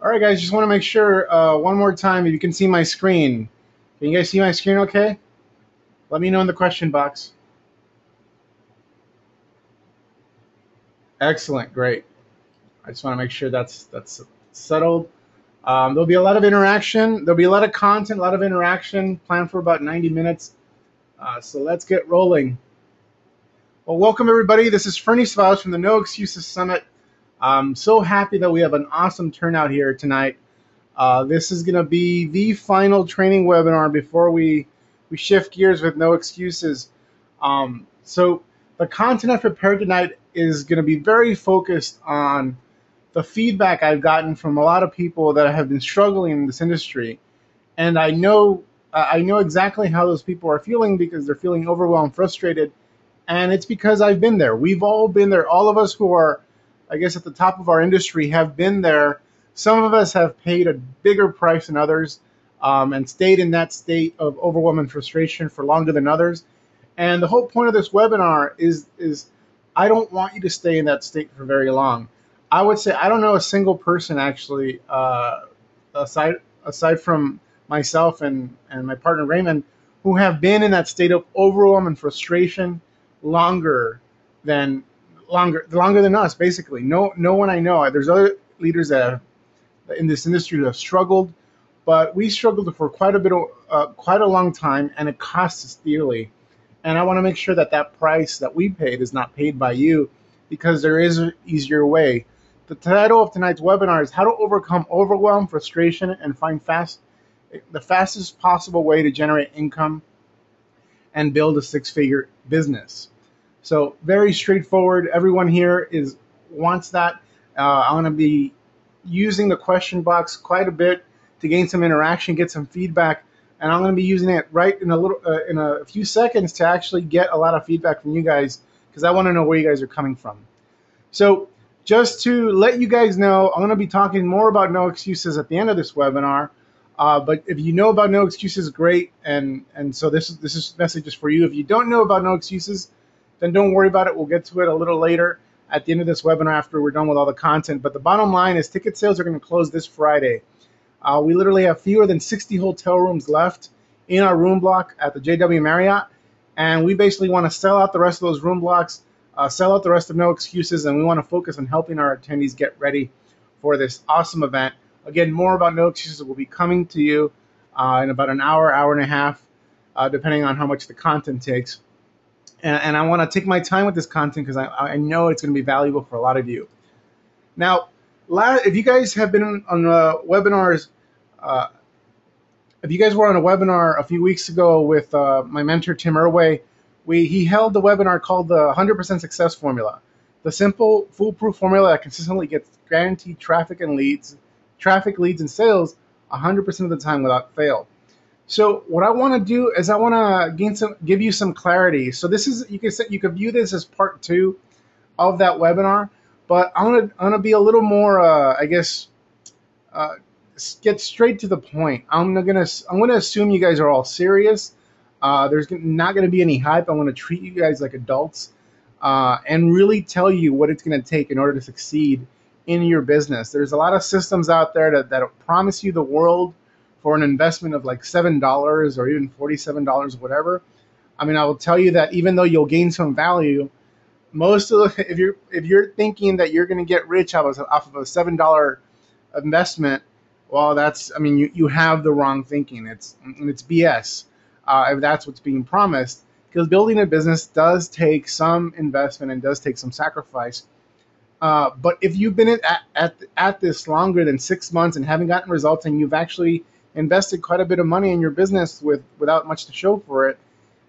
All right, guys, just want to make sure one more time if you can see my screen. Can you guys see my screen okay? Let me know in the question box. Excellent, great. I just want to make sure that's settled. There'll be a lot of interaction. There'll be a lot of content, a lot of interaction planned for about 90 minutes. So let's get rolling. Well, welcome everybody. This is Ferny Ceballos from the No Excuses Summit. I'm so happy that we have an awesome turnout here tonight. This is going to be the final training webinar before we shift gears with no excuses. So the content I've prepared tonight is going to be very focused on the feedback I've gotten from a lot of people that have been struggling in this industry. And I know exactly how those people are feeling because they're feeling overwhelmed, frustrated. And it's because I've been there. We've all been there. All of us who are, I guess, at the top of our industry have been there. Some of us have paid a bigger price than others and stayed in that state of overwhelm and frustration for longer than others. And the whole point of this webinar is I don't want you to stay in that state for very long. I would say I don't know a single person actually, aside from myself and my partner Raymond, who have been in that state of overwhelm and frustration longer than us. Basically, no one I know. There's other leaders that have in this industry who have struggled, but we struggled for quite a long time, and it costs us dearly. And I want to make sure that that price that we paid is not paid by you, because there is an easier way. The title of tonight's webinar is How to Overcome Overwhelm, Frustration, and Find the Fastest Possible Way to Generate Income and Build a Six-Figure Business. So very straightforward. Everyone here wants that. I'm going to be using the question box quite a bit to gain some interaction, get some feedback, and I'm going to be using it right in a few seconds to actually get a lot of feedback from you guys, because I want to know where you guys are coming from. So just to let you guys know, I'm going to be talking more about no excuses at the end of this webinar. But if you know about no excuses, great. And so this message is for you. If you don't know about no excuses, then don't worry about it. We'll get to it a little later at the end of this webinar after we're done with all the content. But the bottom line is ticket sales are going to close this Friday. We literally have fewer than 60 hotel rooms left in our room block at the JW Marriott. And we basically want to sell out the rest of those room blocks, sell out the rest of No Excuses, and we want to focus on helping our attendees get ready for this awesome event. Again, more about No Excuses will be coming to you in about an hour and a half, depending on how much the content takes. And I want to take my time with this content because I know it's going to be valuable for a lot of you. Now, if you guys have been on webinars, if you guys were on a webinar a few weeks ago with my mentor, Tim Irway, he held the webinar called the 100% Success Formula, the simple, foolproof formula that consistently gets guaranteed traffic, leads, and sales 100% of the time without fail. So what I want to do is I want to give you some clarity. So this is, you could view this as part 2 of that webinar, but I'm gonna be a little more, get straight to the point. I'm gonna assume you guys are all serious. There's not gonna be any hype. I'm gonna treat you guys like adults and really tell you what it's gonna take in order to succeed in your business. There's a lot of systems out there that promise you the world for an investment of like $7 or even $47, whatever. I mean, I will tell you that even though you'll gain some value, if you're thinking that you're going to get rich off of a $7 investment, well, you have the wrong thinking. It's BS if that's what's being promised, because building a business does take some investment and does take some sacrifice. But if you've been at this longer than 6 months and haven't gotten results, and you've actually invested quite a bit of money in your business without much to show for it,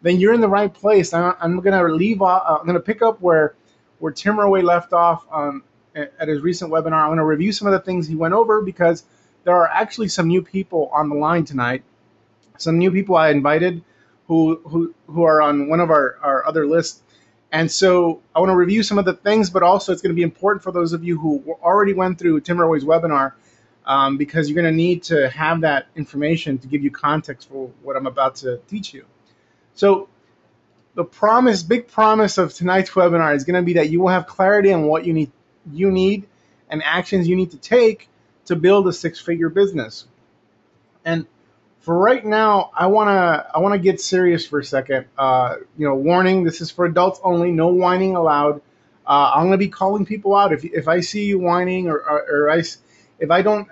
then you're in the right place. I'm gonna pick up where Tim Irway left off at his recent webinar. I'm gonna review some of the things he went over, because there are actually some new people on the line tonight, some new people I invited who are on one of our other lists. And so I want to review some of the things, but also it's going to be important for those of you who already went through Tim Irway's webinar, because you're going to need to have that information to give you context for what I'm about to teach you. So the big promise of tonight's webinar is going to be that you will have clarity on what you need and actions you need to take to build a six-figure business. And for right now, I wanna get serious for a second. Warning: this is for adults only. No whining allowed. I'm gonna be calling people out if I see you whining, if I don't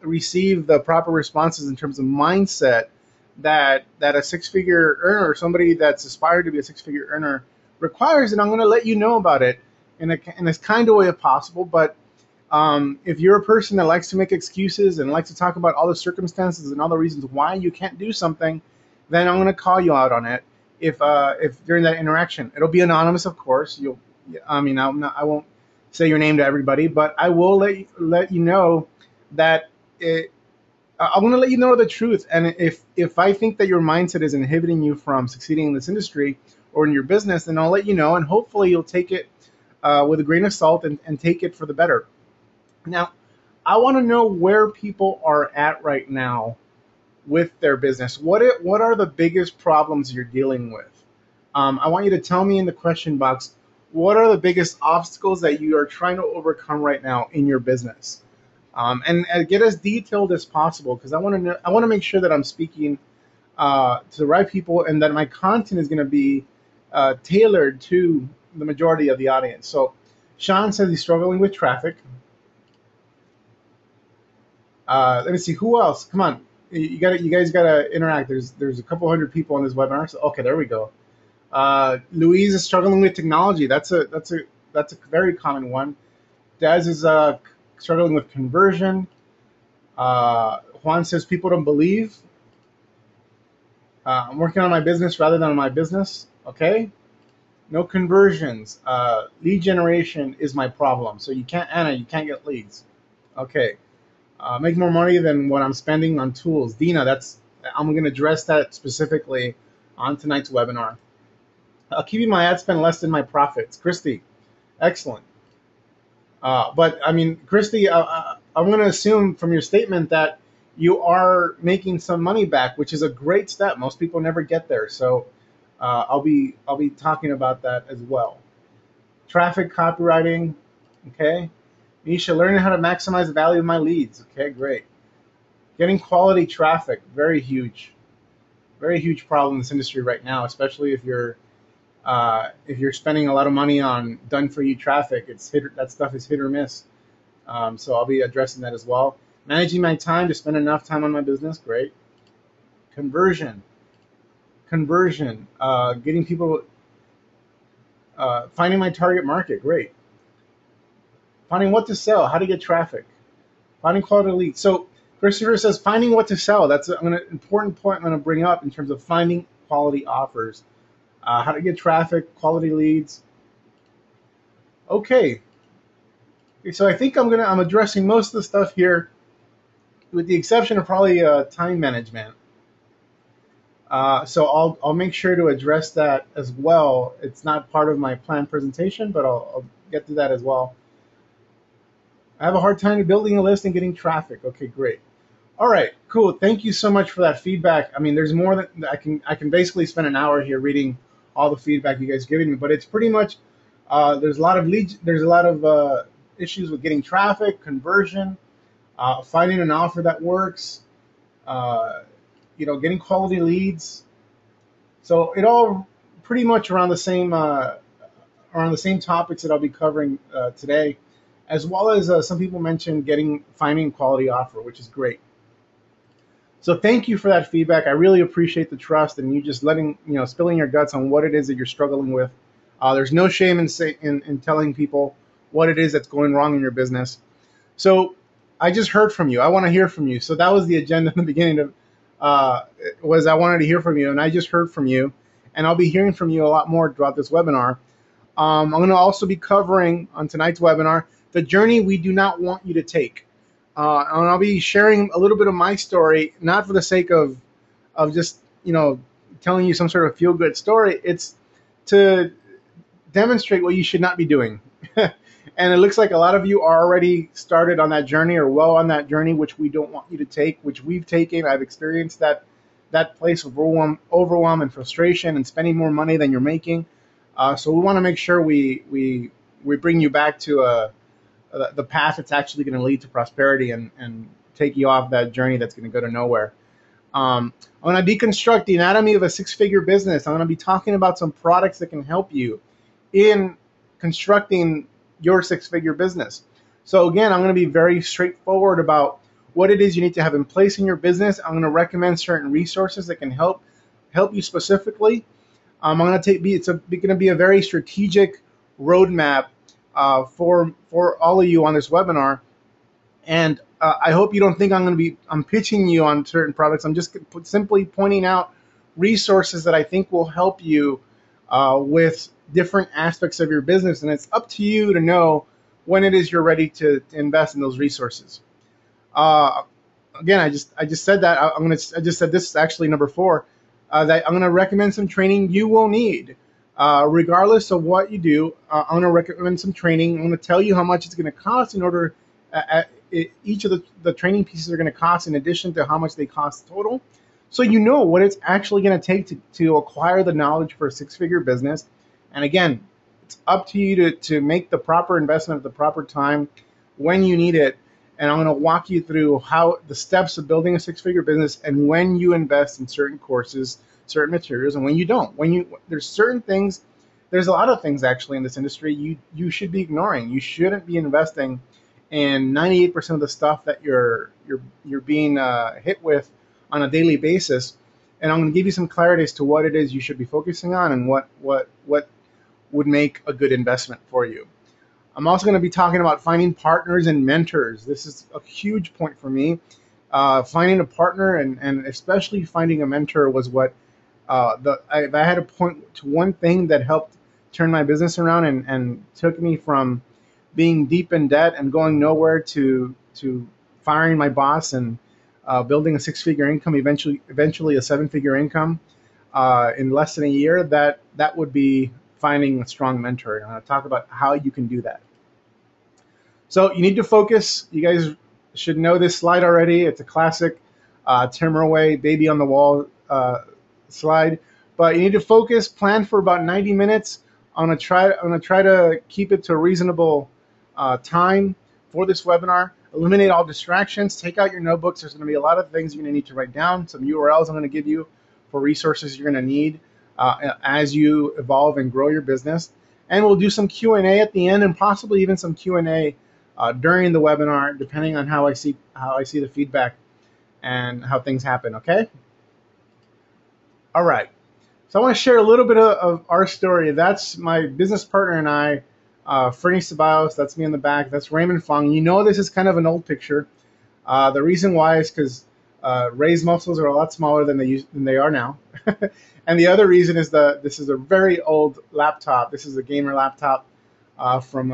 receive the proper responses in terms of mindset that a six-figure earner or somebody that's aspired to be a six-figure earner requires, and I'm gonna let you know about it in as kind of way as possible. But if you're a person that likes to make excuses and likes to talk about all the circumstances and all the reasons why you can't do something, then I'm going to call you out on it. If during that interaction, it'll be anonymous, of course. I won't say your name to everybody, but I will let you know that I'm going to let you know the truth. And if I think that your mindset is inhibiting you from succeeding in this industry or in your business, then I'll let you know, and hopefully you'll take it with a grain of salt and take it for the better. Now, I want to know where people are at right now with their business. What are the biggest problems you're dealing with? I want you to tell me in the question box, what are the biggest obstacles that you are trying to overcome right now in your business? And get as detailed as possible, because I want to make sure that I'm speaking to the right people and that my content is going to be tailored to the majority of the audience. So Sean says he's struggling with traffic. Let me see who else. Come on, you guys gotta interact. There's a couple hundred people on this webinar. So okay, there we go. Louise is struggling with technology. That's a very common one. Daz is struggling with conversion. Juan says people don't believe. I'm working on my business rather than on my business. Okay. No conversions. Lead generation is my problem. So you can't get leads. Okay. Make more money than what I'm spending on tools. Dina, I'm going to address that specifically on tonight's webinar. Keeping my ad spend less than my profits. Christy, excellent. But I mean, Christy, I'm going to assume from your statement that you are making some money back, which is a great step. Most people never get there. So I'll be talking about that as well. Traffic copywriting, okay. Nisha, learning how to maximize the value of my leads. Okay, great. Getting quality traffic, very huge problem in this industry right now, especially if you're spending a lot of money on done-for-you traffic. That stuff is hit or miss. So I'll be addressing that as well. Managing my time to spend enough time on my business, great. Conversion, getting people, finding my target market, great. Finding what to sell, how to get traffic, finding quality leads. So Christopher says finding what to sell. That's an important point I'm going to bring up in terms of finding quality offers, how to get traffic, quality leads. Okay. So I think I'm addressing most of the stuff here, with the exception of probably time management. So I'll make sure to address that as well. It's not part of my planned presentation, but I'll get to that as well. I have a hard time building a list and getting traffic. Okay, great. All right, cool. Thank you so much for that feedback. I mean, there's more than I can basically spend an hour here reading all the feedback you guys are giving me, but it's pretty much there's a lot of leads. There's a lot of issues with getting traffic, conversion, finding an offer that works, getting quality leads. So it all pretty much around the same topics that I'll be covering today, as well as some people mentioned finding quality offer, which is great. So thank you for that feedback. I really appreciate the trust and you just spilling your guts on what it is that you're struggling with. There's no shame in telling people what it is that's going wrong in your business. So I just heard from you. I want to hear from you. So that was the agenda in the beginning was I wanted to hear from you, and I just heard from you, and I'll be hearing from you a lot more throughout this webinar. I'm going to also be covering on tonight's webinar the journey we do not want you to take. And I'll be sharing a little bit of my story, not for the sake of just telling you some sort of feel-good story. It's to demonstrate what you should not be doing. And it looks like a lot of you are already started on that journey or well on that journey, which we don't want you to take, which we've taken. I've experienced that place of overwhelm and frustration and spending more money than you're making. So we want to make sure we bring you back to the path that's actually going to lead to prosperity and take you off that journey that's going to go to nowhere. I'm going to deconstruct the anatomy of a six-figure business. I'm going to be talking about some products that can help you in constructing your six-figure business. So again, I'm going to be very straightforward about what it is you need to have in place in your business. I'm going to recommend certain resources that can help you specifically. I'm going to it's going to be a very strategic roadmap for all of you on this webinar. And I hope you don't think I'm pitching you on certain products. I'm just simply pointing out resources that I think will help you with different aspects of your business. And it's up to you to know when it is you're ready to invest in those resources. Again, I just said that. I just said this is actually number 4. That I'm going to recommend some training you will need. Regardless of what you do, I'm going to recommend some training. I'm going to tell you how much it's going to cost in order each of the training pieces are going to cost in addition to how much they cost total. So you know what it's actually going to take to acquire the knowledge for a six-figure business. And again, it's up to you to make the proper investment at the proper time when you need it. And I'm going to walk you through how the steps of building a six-figure business and when you invest in certain courses, certain materials, and when you don't. There's certain things, there's a lot of things actually in this industry you should be ignoring. You shouldn't be investing in 98% of the stuff that you're being hit with on a daily basis. And I'm going to give you some clarity as to what it is you should be focusing on and what would make a good investment for you. I'm also going to be talking about finding partners and mentors. This is a huge point for me. Finding a partner and especially finding a mentor was what if I had to point to one thing that helped turn my business around and took me from being deep in debt and going nowhere to firing my boss and building a six-figure income, eventually a seven-figure income in less than a year, that would be finding a strong mentor. And I'm going to talk about how you can do that. So you need to focus. You guys should know this slide already. It's a classic Tim Rowe baby on the wall slide. But you need to focus. Plan for about 90 minutes. I'm gonna try to keep it to a reasonable time for this webinar. Eliminate all distractions. Take out your notebooks. There's going to be a lot of things you're going to need to write down. Some URLs I'm going to give you for resources you're going to need as you evolve and grow your business. And we'll do some Q&A at the end, and possibly even some Q&A during the webinar, depending on how I see the feedback and how things happen. Okay. All right. So I want to share a little bit of our story. That's my business partner and I, Ferny Ceballos. That's me in the back. That's Raymond Fong. You know this is kind of an old picture. The reason why is because Ray's muscles are a lot smaller than they are now. And the other reason is that this is a very old laptop. This is a gamer laptop from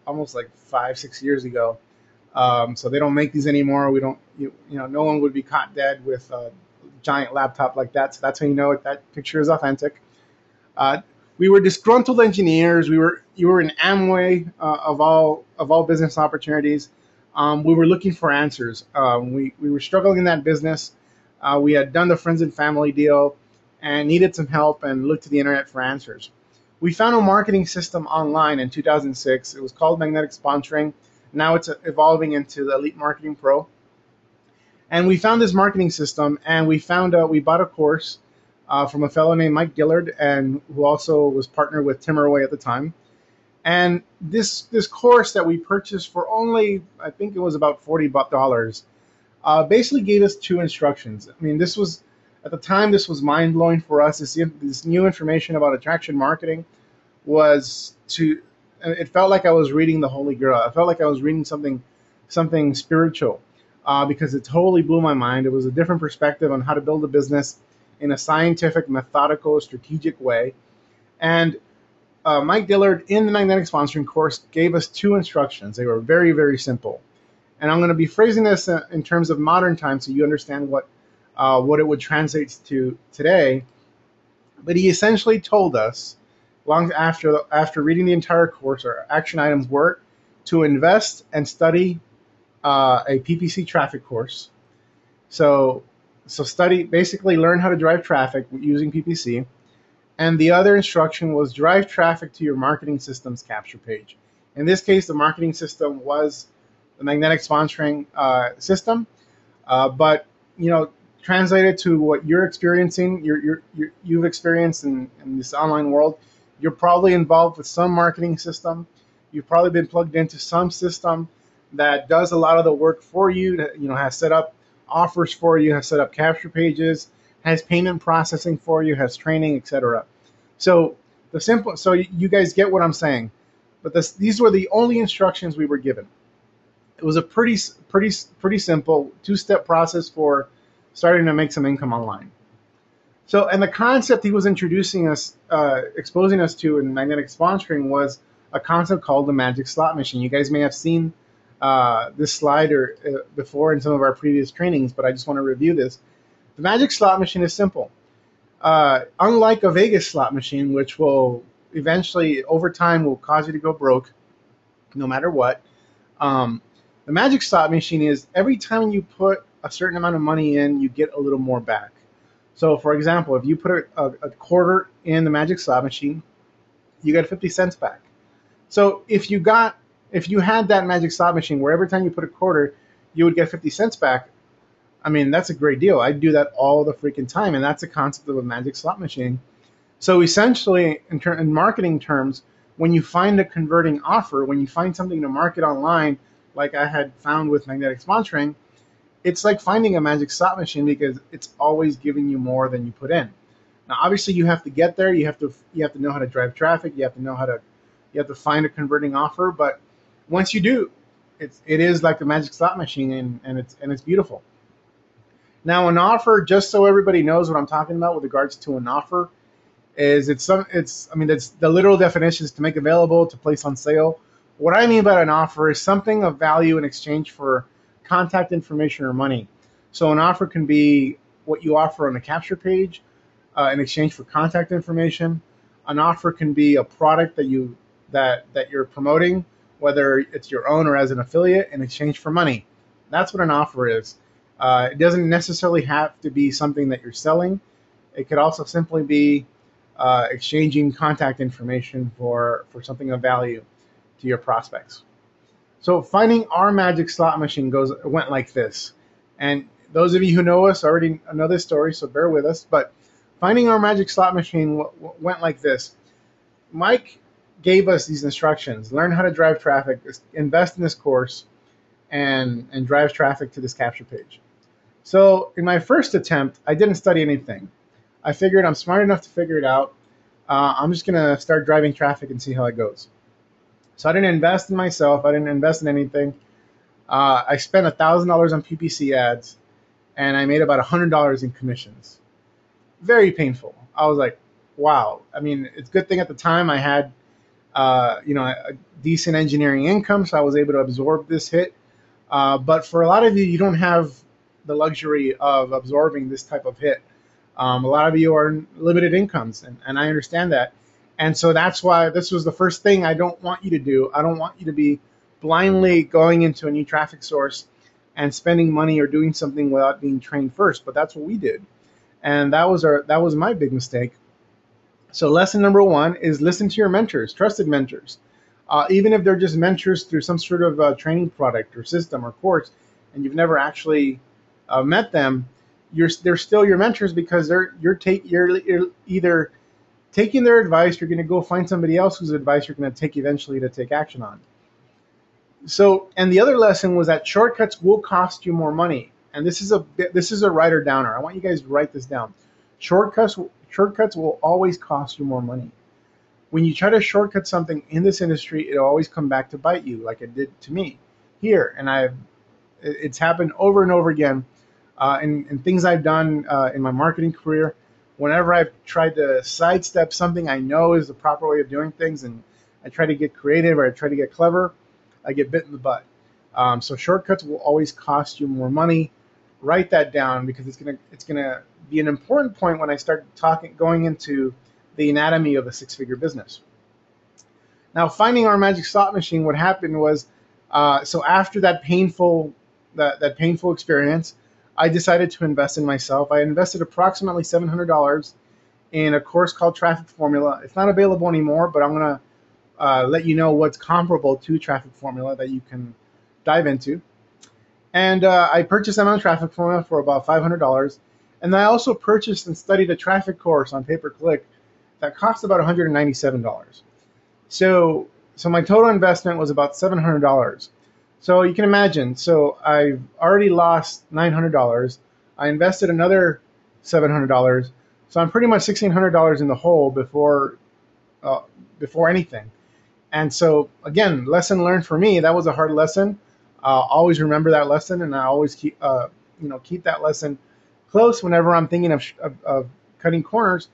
almost like 5-6 years ago. So they don't make these anymore. We don't, no one would be caught dead with a giant laptop like that. So that's how you know that picture is authentic. We were disgruntled engineers. You were in Amway of all business opportunities. We were looking for answers. We were struggling in that business. We had done the friends and family deal and needed some help and looked to the internet for answers. We found a marketing system online in 2006. It was called Magnetic Sponsoring. Now it's evolving into the Elite Marketing Pro. And we found this marketing system, and we bought a course from a fellow named Mike Dillard, and who also was partnered with Tim Rowe at the time. And this course that we purchased for only, I think it was about $40, basically gave us 2 instructions. I mean, at the time, this was mind-blowing for us. This new information about attraction marketing it felt like I was reading the Holy Grail. I felt like I was reading something spiritual because it totally blew my mind. It was a different perspective on how to build a business in a scientific, methodical, strategic way. And Mike Dillard in the Magnetic Sponsoring course gave us 2 instructions. They were very, very simple. And I'm going to be phrasing this in terms of modern times so you understand what it would translate to today. But he essentially told us, long after reading the entire course, our action items were to invest and study a PPC traffic course. So study, basically learn how to drive traffic using PPC. And the other instruction was drive traffic to your marketing system's capture page. In this case, the marketing system was the magnetic sponsoring system, but you know, translated to what you're experiencing, you've experienced in this online world, you're probably involved with some marketing system. You've probably been plugged into some system that does a lot of the work for you. That, you know, has set up offers for you, has set up capture pages, has payment processing for you, has training, etc. So so you guys get what I'm saying. But these were the only instructions we were given. It was a pretty simple two-step process for starting to make some income online. So, and the concept he was introducing us, exposing us to in magnetic sponsoring was a concept called the magic slot machine. You guys may have seen this slide before in some of our previous trainings, but I just want to review this. The magic slot machine is simple. Unlike a Vegas slot machine, which will eventually, over time, will cause you to go broke, no matter what. The magic slot machine is every time you put a certain amount of money in, you get a little more back. So, for example, if you put a quarter in the magic slot machine, you get 50 cents back. So if you had that magic slot machine where every time you put a quarter, you would get 50 cents back, I mean, that's a great deal. I do that all the freaking time, and that's the concept of a magic slot machine. So essentially, in marketing terms, when you find a converting offer, when you find something to market online, like I had found with magnetic sponsoring, it's like finding a magic slot machine because it's always giving you more than you put in. Now, obviously, you have to get there. You have to know how to drive traffic. You have to find a converting offer. But once you do, it is like the magic slot machine, and it's beautiful. Now, an offer, just so everybody knows what I'm talking about with regards to an offer, is that's the literal definition is to make available, to place on sale. What I mean by an offer is something of value in exchange for contact information or money. So an offer can be what you offer on a capture page in exchange for contact information. An offer can be a product that you're promoting, whether it's your own or as an affiliate, in exchange for money. That's what an offer is. It doesn't necessarily have to be something that you're selling. It could also simply be exchanging contact information for something of value to your prospects. So finding our magic slot machine went like this. And those of you who know us already know this story, so bear with us. But finding our magic slot machine went like this. Mike gave us these instructions: learn how to drive traffic, invest in this course, and drive traffic to this capture page. So in my first attempt, I didn't study anything. I figured I'm smart enough to figure it out. I'm just going to start driving traffic and see how it goes. So I didn't invest in myself. I didn't invest in anything. I spent $1,000 on PPC ads, and I made about $100 in commissions. Very painful. I was like, wow. I mean, it's a good thing at the time I had a decent engineering income, so I was able to absorb this hit. But for a lot of you, you don't have the luxury of absorbing this type of hit. A lot of you are limited incomes, and I understand that. And so that's why this was the first thing I don't want you to do. I don't want you to be blindly going into a new traffic source and spending money or doing something without being trained first. But that's what we did. And that was my big mistake. So lesson number one is listen to your mentors, trusted mentors. Even if they're just mentors through some sort of training product or system or course, and you've never actually met them, they're still your mentors because you're either taking their advice, you're going to go find somebody else whose advice you're going to take eventually to take action on. So, and the other lesson was that shortcuts will cost you more money. And this is a writer downer. I want you guys to write this down. Shortcuts will always cost you more money. When you try to shortcut something in this industry, it'll always come back to bite you, like it did to me here. And it's happened over and over again in things I've done in my marketing career. Whenever I've tried to sidestep something I know is the proper way of doing things, and I try to get creative or I try to get clever, I get bit in the butt. So shortcuts will always cost you more money. Write that down because it's gonna be an important point when I start going into the anatomy of a six-figure business. Now, finding our magic slot machine, what happened was, so after that painful experience, I decided to invest in myself. I invested approximately $700 in a course called Traffic Formula. It's not available anymore, but I'm gonna let you know what's comparable to Traffic Formula that you can dive into. And I purchased them on Traffic Formula for about $500. And I also purchased and studied a traffic course on pay-per-click that cost about $197. So my total investment was about $700. So you can imagine. So I've already lost $900. I invested another $700. So I'm pretty much $1,600 in the hole before anything. And so again, lesson learned for me. That was a hard lesson. Always remember that lesson, and I always keep that lesson close whenever I'm thinking of cutting corners.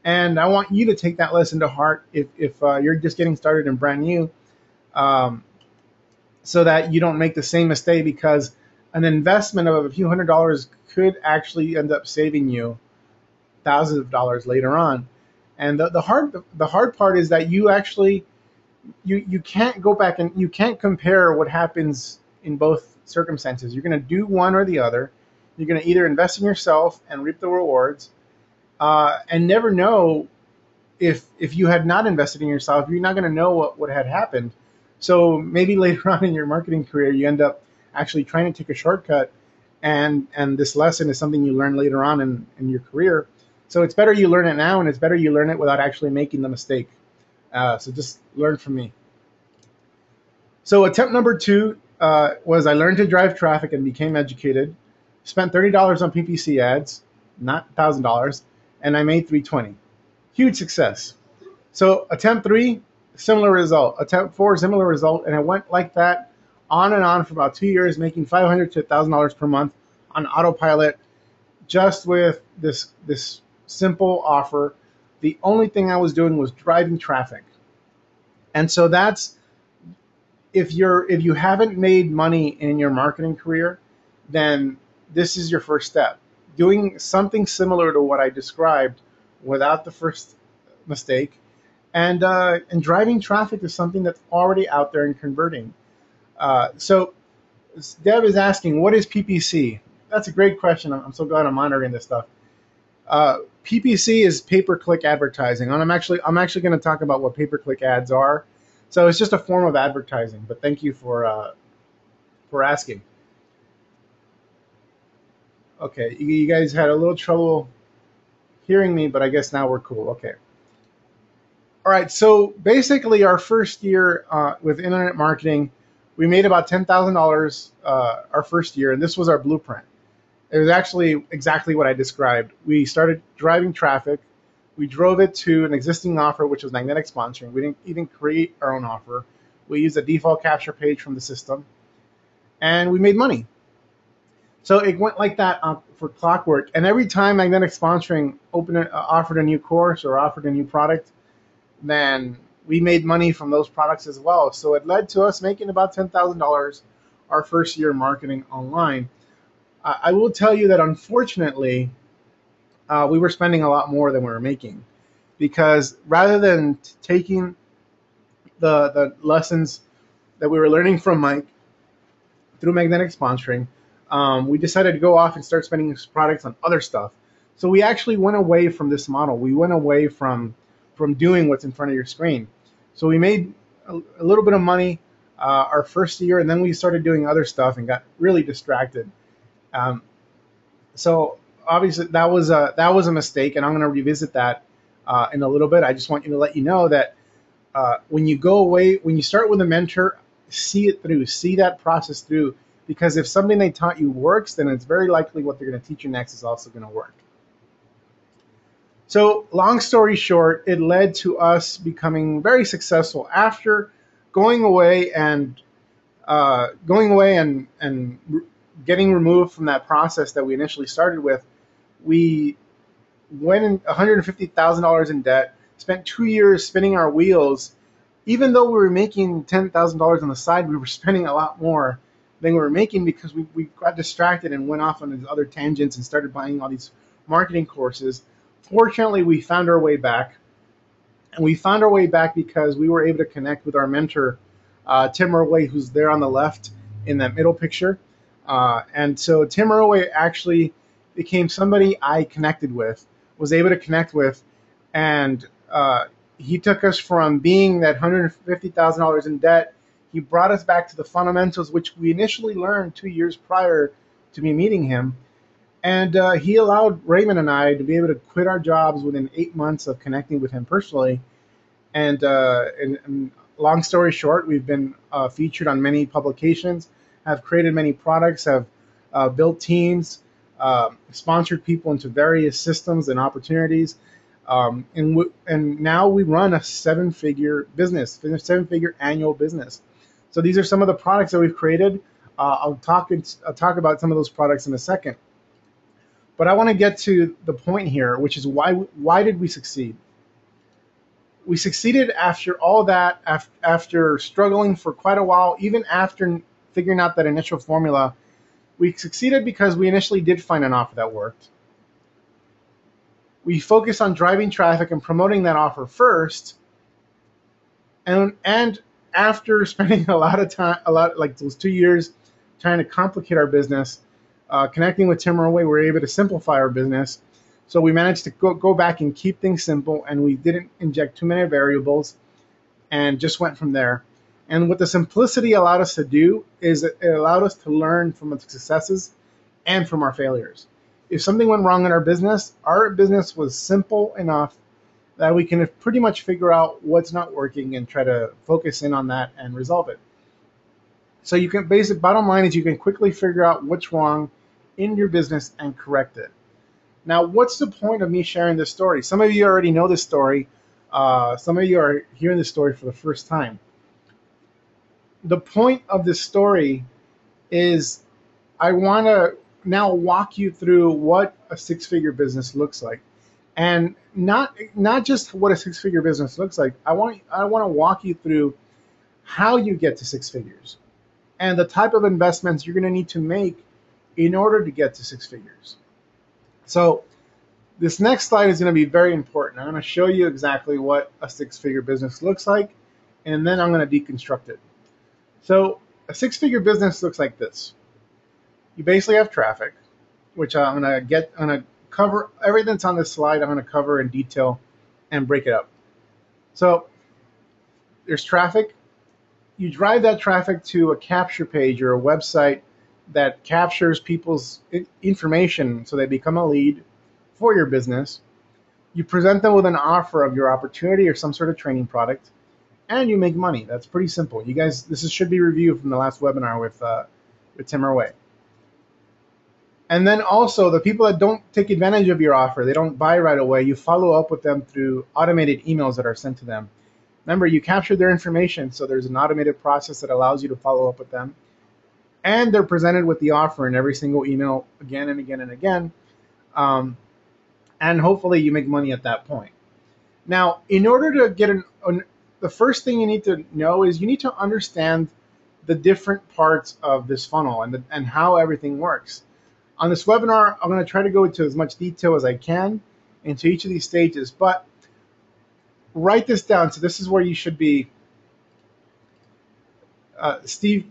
And I want you to take that lesson to heart if you're just getting started and brand new, so that you don't make the same mistake, because an investment of a few $100s could actually end up saving you thousands of dollars later on. And the hard part is that you actually you can't go back and you can't compare what happens in both circumstances. You're going to do one or the other. You're going to either invest in yourself and reap the rewards, and never know if you had not invested in yourself. You're not going to know what had happened. So maybe later on in your marketing career, you end up actually trying to take a shortcut, and this lesson is something you learn later on in your career. So it's better you learn it now, and it's better you learn it without actually making the mistake. So just learn from me. So attempt number 2 was I learned to drive traffic and became educated. Spent $30 on PPC ads, not $1,000, and I made $320. Huge success. So attempt 3, similar result. Attempt 4, similar result, and it went like that on and on for about 2 years, making $500 to $1,000 per month on autopilot, just with this simple offer. The only thing I was doing was driving traffic. And so that's, if you haven't made money in your marketing career, then this is your first step. Doing something similar to what I described without the first mistake, and driving traffic is something that's already out there and converting. So Deb is asking, what is PPC? That's a great question. I'm so glad I'm monitoring this stuff. PPC is pay-per-click advertising, and I'm actually going to talk about what pay-per-click ads are. So it's just a form of advertising. But thank you for asking. Okay, you guys had a little trouble hearing me, but I guess now we're cool. Okay. All right. So basically, our first year with internet marketing, we made about $10,000 our first year, and this was our blueprint. It was actually exactly what I described. We started driving traffic. We drove it to an existing offer, which was magnetic sponsoring. We didn't even create our own offer. We used a default capture page from the system, and we made money. So it went like that for clockwork. And every time magnetic sponsoring offered a new course or offered a new product, then we made money from those products as well. So it led to us making about $10,000 our first year marketing online. I will tell you that unfortunately, we were spending a lot more than we were making, because rather than taking the lessons that we were learning from Mike through magnetic sponsoring, we decided to go off and start spending products on other stuff. So we actually went away from this model. We went away from doing what's in front of your screen. So we made a little bit of money our first year, and then we started doing other stuff and got really distracted. So obviously that was a mistake, and I'm going to revisit that in a little bit. I just want you to let you know that when you go away, when you start with a mentor, see it through, see that process through, because if something they taught you works, then it's very likely what they're going to teach you next is also going to work. So long story short, it led to us becoming very successful after going away and getting removed from that process that we initially started with. We went in $150,000 in debt, spent 2 years spinning our wheels. Even though we were making $10,000 on the side, we were spending a lot more than we were making, because we got distracted and went off on these other tangents and started buying all these marketing courses. Fortunately, we found our way back. And we found our way back because we were able to connect with our mentor, Tim Irway, who's there on the left in that middle picture. And so Tim Irway actually became somebody I connected with, was able to connect with, and he took us from being that $150,000 in debt. He brought us back to the fundamentals, which we initially learned 2 years prior to me meeting him. And he allowed Raymond and I to be able to quit our jobs within 8 months of connecting with him personally. And long story short, we've been featured on many publications, have created many products, have built teams, sponsored people into various systems and opportunities. And now we run a seven-figure business, seven-figure annual business. So these are some of the products that we've created. I'll talk about some of those products in a second. But I want to get to the point here, which is why did we succeed? We succeeded after all that, after struggling for quite a while, even after figuring out that initial formula. We succeeded because we initially did find an offer that worked. We focused on driving traffic and promoting that offer first. And after spending a lot of time, like those 2 years, trying to complicate our business, connecting with Tim Rowe, we were able to simplify our business. So we managed to go back and keep things simple, and we didn't inject too many variables and just went from there. And what the simplicity allowed us to do is it allowed us to learn from the successes and from our failures. If something went wrong in our business was simple enough that we can pretty much figure out what's not working and try to focus in on that and resolve it. So you can bottom line is you can quickly figure out what's wrong in your business and correct it. Now, what's the point of me sharing this story? Some of you already know this story. Some of you are hearing this story for the first time. The point of this story is I want to now walk you through what a six-figure business looks like. And not just what a six-figure business looks like. I want to walk you through how you get to six figures and the type of investments you're going to need to make in order to get to six figures. So this next slide is going to be very important. I'm going to show you exactly what a six-figure business looks like, and then I'm going to deconstruct it. So a six-figure business looks like this. You basically have traffic, which I'm going to cover everything that's on this slide. I'm going to cover in detail and break it up. So there's traffic. You drive that traffic to a capture page or a website that captures people's information so they become a lead for your business. You present them with an offer of your opportunity or some sort of training product, and you make money. That's pretty simple. You guys, should be reviewed from the last webinar with Tim Rowe. And then also the people that don't take advantage of your offer, they don't buy right away, you follow up with them through automated emails that are sent to them. Remember, you captured their information, so there's an automated process that allows you to follow up with them. And they're presented with the offer in every single email again and again and again. And hopefully you make money at that point. Now, in order to get the first thing you need to know is you need to understand the different parts of this funnel and how everything works. On this webinar, I'm going to try to go into as much detail as I can into each of these stages, but write this down. So this is where you should be. Steve,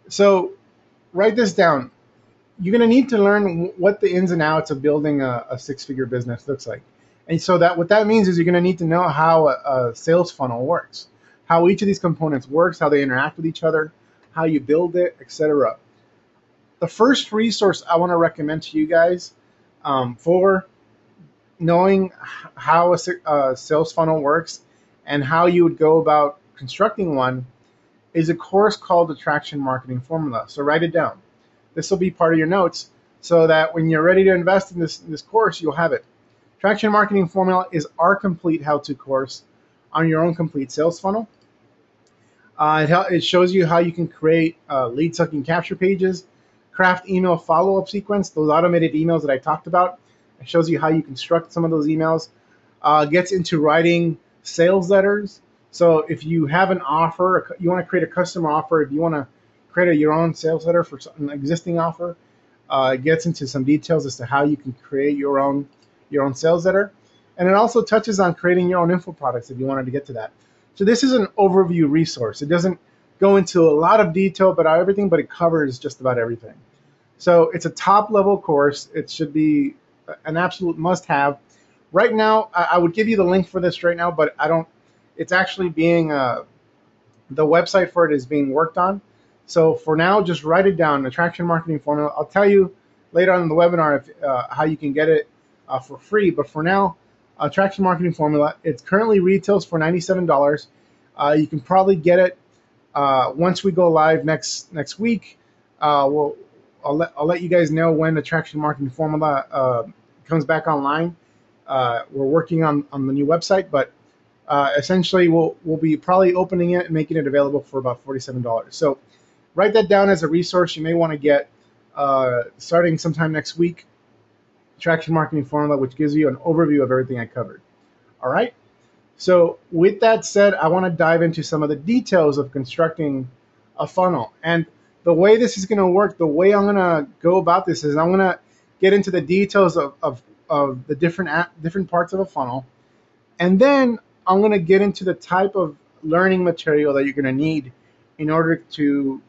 so write this down. You're going to need to learn what the ins and outs of building a six-figure business looks like. And so what that means is you're going to need to know how a sales funnel works, how each of these components works, how they interact with each other, how you build it, etc. The first resource I want to recommend to you guys for knowing how a sales funnel works and how you would go about constructing one is a course called the Traction Marketing Formula. So write it down. This will be part of your notes so that when you're ready to invest in this course, you'll have it. Traction Marketing Formula is our complete how-to course on your own complete sales funnel. It shows you how you can create lead sucking capture pages, craft email follow-up sequence, those automated emails that I talked about. It shows you how you construct some of those emails. Gets into writing sales letters. So if you have an offer, you want to create a custom offer, if you want to create your own sales letter for an existing offer, it gets into some details as to how you can create your own sales letter. And it also touches on creating your own info products if you wanted to get to that. So this is an overview resource. It doesn't go into a lot of detail about everything, but it covers just about everything. So it's a top level course. It should be an absolute must-have. Right now, I would give you the link for this right now, but I don't. It's actually being the website for it is being worked on. So for now, just write it down. Attraction marketing formula. I'll tell you later on in the webinar how you can get it for free. But for now, attraction marketing formula. It currently retails for $97. You can probably get it once we go live next week. I'll let you guys know when attraction marketing formula comes back online. We're working on the new website, but essentially we'll be probably opening it and making it available for about $47. So write that down as a resource you may want to get starting sometime next week. Attraction marketing formula, which gives you an overview of everything I covered. All right. So with that said, I want to dive into some of the details of constructing a funnel. And the way this is going to work, the way I'm going to go about this is I'm going to get into the details of the different parts of a funnel. And then I'm going to get into the type of learning material that you're going to need in order to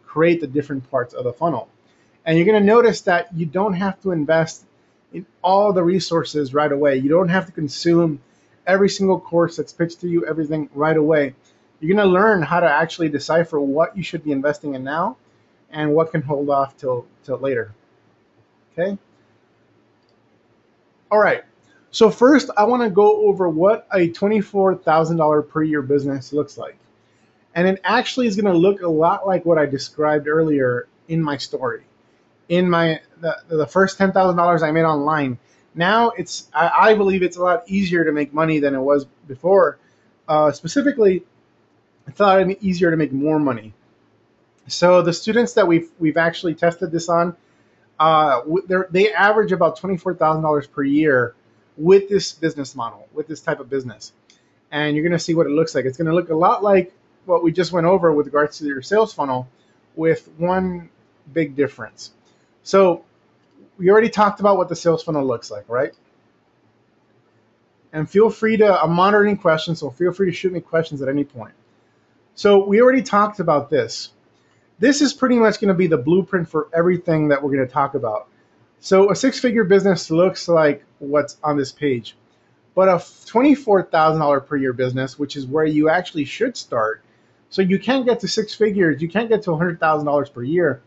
create the different parts of the funnel. And you're going to notice that you don't have to invest in all the resources right away. You don't have to consume every single course that's pitched to you, everything right away. You're going to learn how to actually decipher what you should be investing in now and what can hold off till later. Okay? All right. So first, I want to go over what a $24,000 per year business looks like. And it actually is going to look a lot like what I described earlier in my story. In the first $10,000 I made online, now I believe it's a lot easier to make money than it was before. Specifically, it's a lot easier to make more money. So the students that we've actually tested this on, they average about $24,000 per year with this business model, with this type of business. And you're going to see what it looks like. It's going to look a lot like what we just went over with regards to your sales funnel, with one big difference. So we already talked about what the sales funnel looks like, right? And feel free to, I'm monitoring questions, so feel free to shoot me questions at any point. So we already talked about this. This is pretty much going to be the blueprint for everything that we're going to talk about. So a six-figure business looks like what's on this page. But a $24,000 per year business, which is where you actually should start. So you can't get to six figures, you can't get to $100,000 per year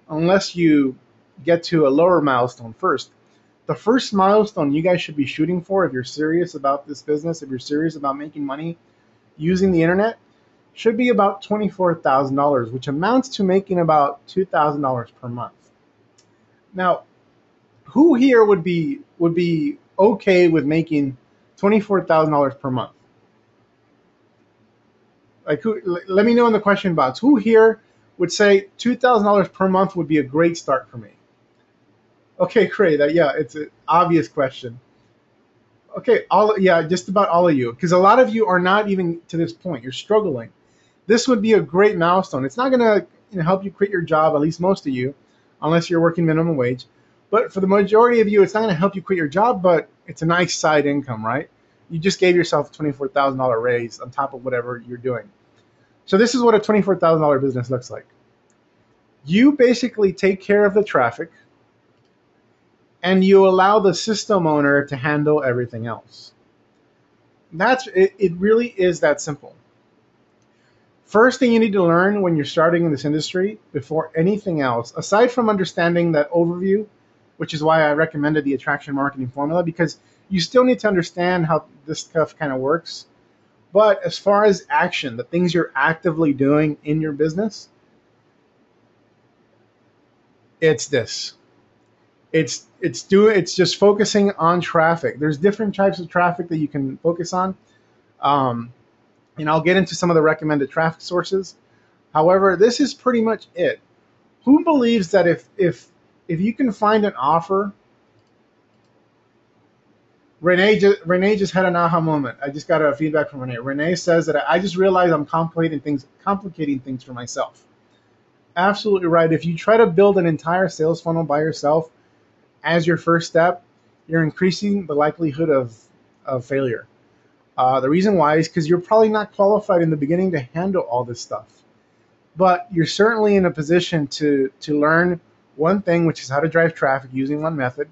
unless you get to a lower milestone first. The first milestone you guys should be shooting for, if you're serious about this business, if you're serious about making money using the internet, should be about $24,000, which amounts to making about $2,000 per month. Now, who here would be okay with making $24,000 per month? Like, let me know in the question box. Who here would say $2,000 per month would be a great start for me? Okay, great. It's an obvious question. Okay, just about all of you, because a lot of you are not even to this point. You're struggling. This would be a great milestone. It's not going to help you quit your job, at least most of you, unless you're working minimum wage. But for the majority of you, it's not going to help you quit your job, but it's a nice side income, right? You just gave yourself a $24,000 raise on top of whatever you're doing. So this is what a $24,000 business looks like. You basically take care of the traffic, and you allow the system owner to handle everything else. It really is that simple. First thing you need to learn when you're starting in this industry, before anything else, aside from understanding that overview, which is why I recommended the attraction marketing formula, because you still need to understand how this stuff kind of works. But as far as action, the things you're actively doing in your business, it's this. It's just focusing on traffic. There's different types of traffic that you can focus on. And I'll get into some of the recommended traffic sources. However, this is pretty much it. Who believes that if you can find an offer, Renee just had an aha moment. I just got a feedback from Renee. Renee says that I just realized I'm complicating things for myself. Absolutely right. If you try to build an entire sales funnel by yourself as your first step, you're increasing the likelihood of failure. The reason why is because you're probably not qualified in the beginning to handle all this stuff. But you're certainly in a position to learn one thing, which is how to drive traffic using one method,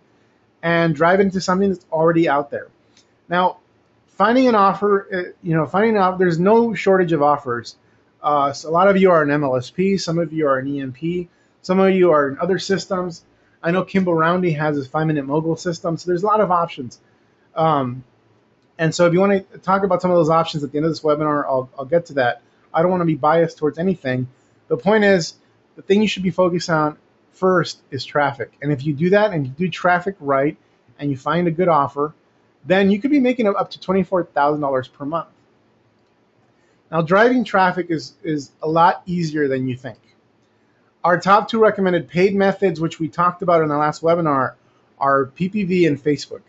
and drive into something that's already out there. Now, finding an offer, finding an offer, there's no shortage of offers. So a lot of you are an MLSP, some of you are an EMP, some of you are in other systems. I know Kimball Roundy has his 5-minute mogul system, so there's a lot of options. And so if you want to talk about some of those options at the end of this webinar, I'll get to that. I don't want to be biased towards anything. The point is, the thing you should be focused on first is traffic. And if you do that and you do traffic right and you find a good offer, then you could be making up to $24,000 per month. Now, driving traffic is a lot easier than you think. Our top 2 recommended paid methods, which we talked about in the last webinar, are PPV and Facebook.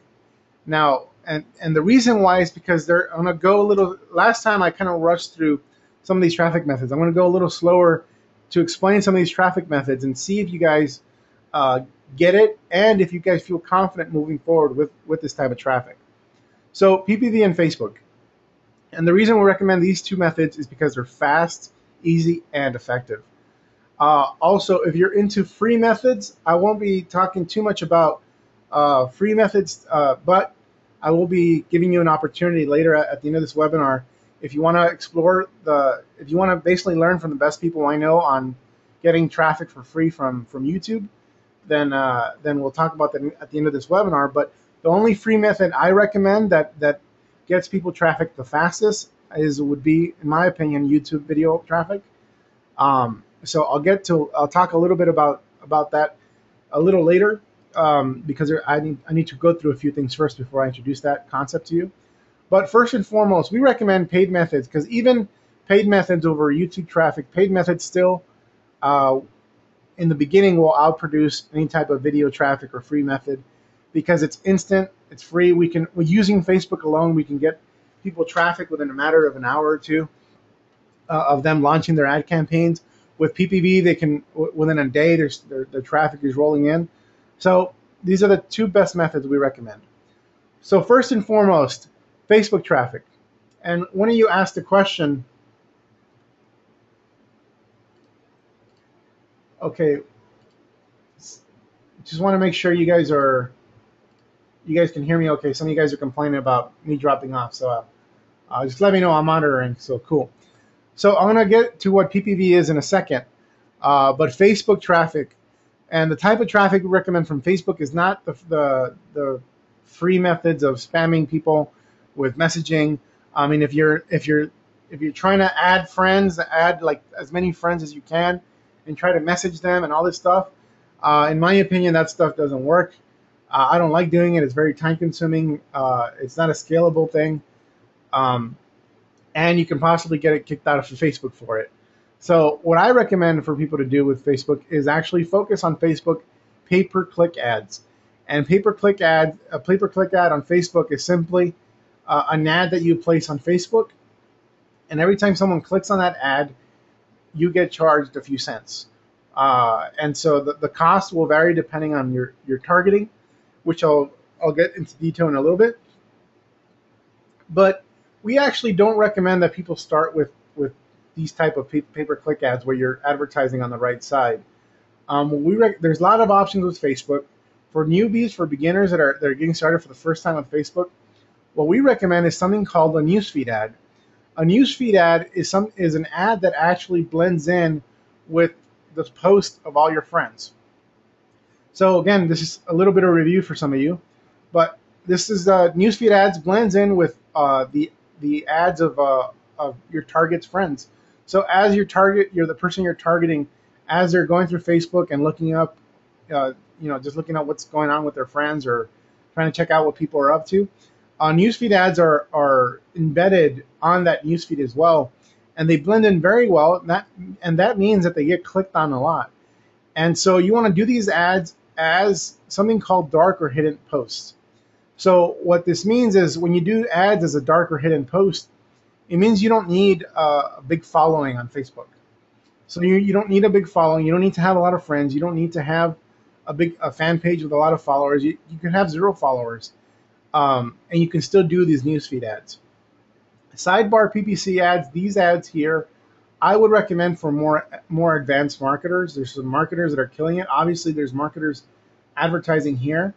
Now, and the reason why is because I'm going to go a little, last time I kind of rushed through some of these traffic methods. I'm going to go a little slower to explain some of these traffic methods and see if you guys get it and if you guys feel confident moving forward with this type of traffic. So PPV and Facebook. And the reason we recommend these 2 methods is because they're fast, easy, and effective. Also, if you're into free methods, I won't be talking too much about free methods, but I will be giving you an opportunity later at the end of this webinar. If you want to explore if you want to basically learn from the best people I know on getting traffic for free from YouTube, then we'll talk about that at the end of this webinar. But the only free method I recommend that gets people traffic the fastest would be, in my opinion, YouTube video traffic. So I'll talk a little bit about that a little later, because I need to go through a few things first before I introduce that concept to you. But first and foremost, we recommend paid methods, because even paid methods over YouTube traffic, paid methods still in the beginning will outproduce any type of video traffic or free method, because it's instant, it's free. Using Facebook alone, we can get people traffic within a matter of an hour or 2 of them launching their ad campaigns. With PPV, they can, within a day, their traffic is rolling in. So these are the 2 best methods we recommend. So first and foremost, Facebook traffic. And one of you asked a question. Okay, just want to make sure you guys can hear me okay. Some of you guys are complaining about me dropping off, so just let me know. I'm monitoring, so cool. So I'm going to get to what PPV is in a second, but Facebook traffic. And the type of traffic we recommend from Facebook is not the free methods of spamming people with messaging. I mean, if you're trying to add friends, add like as many friends as you can, and try to message them and all this stuff, in my opinion, that stuff doesn't work. I don't like doing it. It's very time consuming. It's not a scalable thing, and you can possibly get it kicked out of Facebook for it. So what I recommend for people to do with Facebook is actually focus on Facebook pay-per-click ads. And a pay-per-click ad on Facebook is simply an ad that you place on Facebook. And every time someone clicks on that ad, you get charged a few cents. And so the cost will vary depending on your targeting, which I'll get into detail in a little bit. But we actually don't recommend that people start with these type of pay-per-click ads where you're advertising on the right side. There's a lot of options with Facebook. For newbies, for beginners that are getting started for the first time on Facebook, what we recommend is something called a newsfeed ad. A newsfeed ad is an ad that actually blends in with the post of all your friends. So again, this is a little bit of a review for some of you, but this is newsfeed ads blends in with the ads of your target's friends. So as you're the person you're targeting, as they're going through Facebook and looking up, just looking at what's going on with their friends or trying to check out what people are up to. Newsfeed ads are embedded on that newsfeed as well, and they blend in very well. And that means that they get clicked on a lot. And so you want to do these ads as something called dark or hidden posts. So what this means is when you do ads as a dark or hidden post, it means you don't need a big following on Facebook. So you don't need a big following. You don't need to have a lot of friends. You don't need to have a fan page with a lot of followers. You can have 0 followers, and you can still do these newsfeed ads. Sidebar PPC ads, these ads here, I would recommend for more advanced marketers. There's some marketers that are killing it. Obviously, there's marketers advertising here.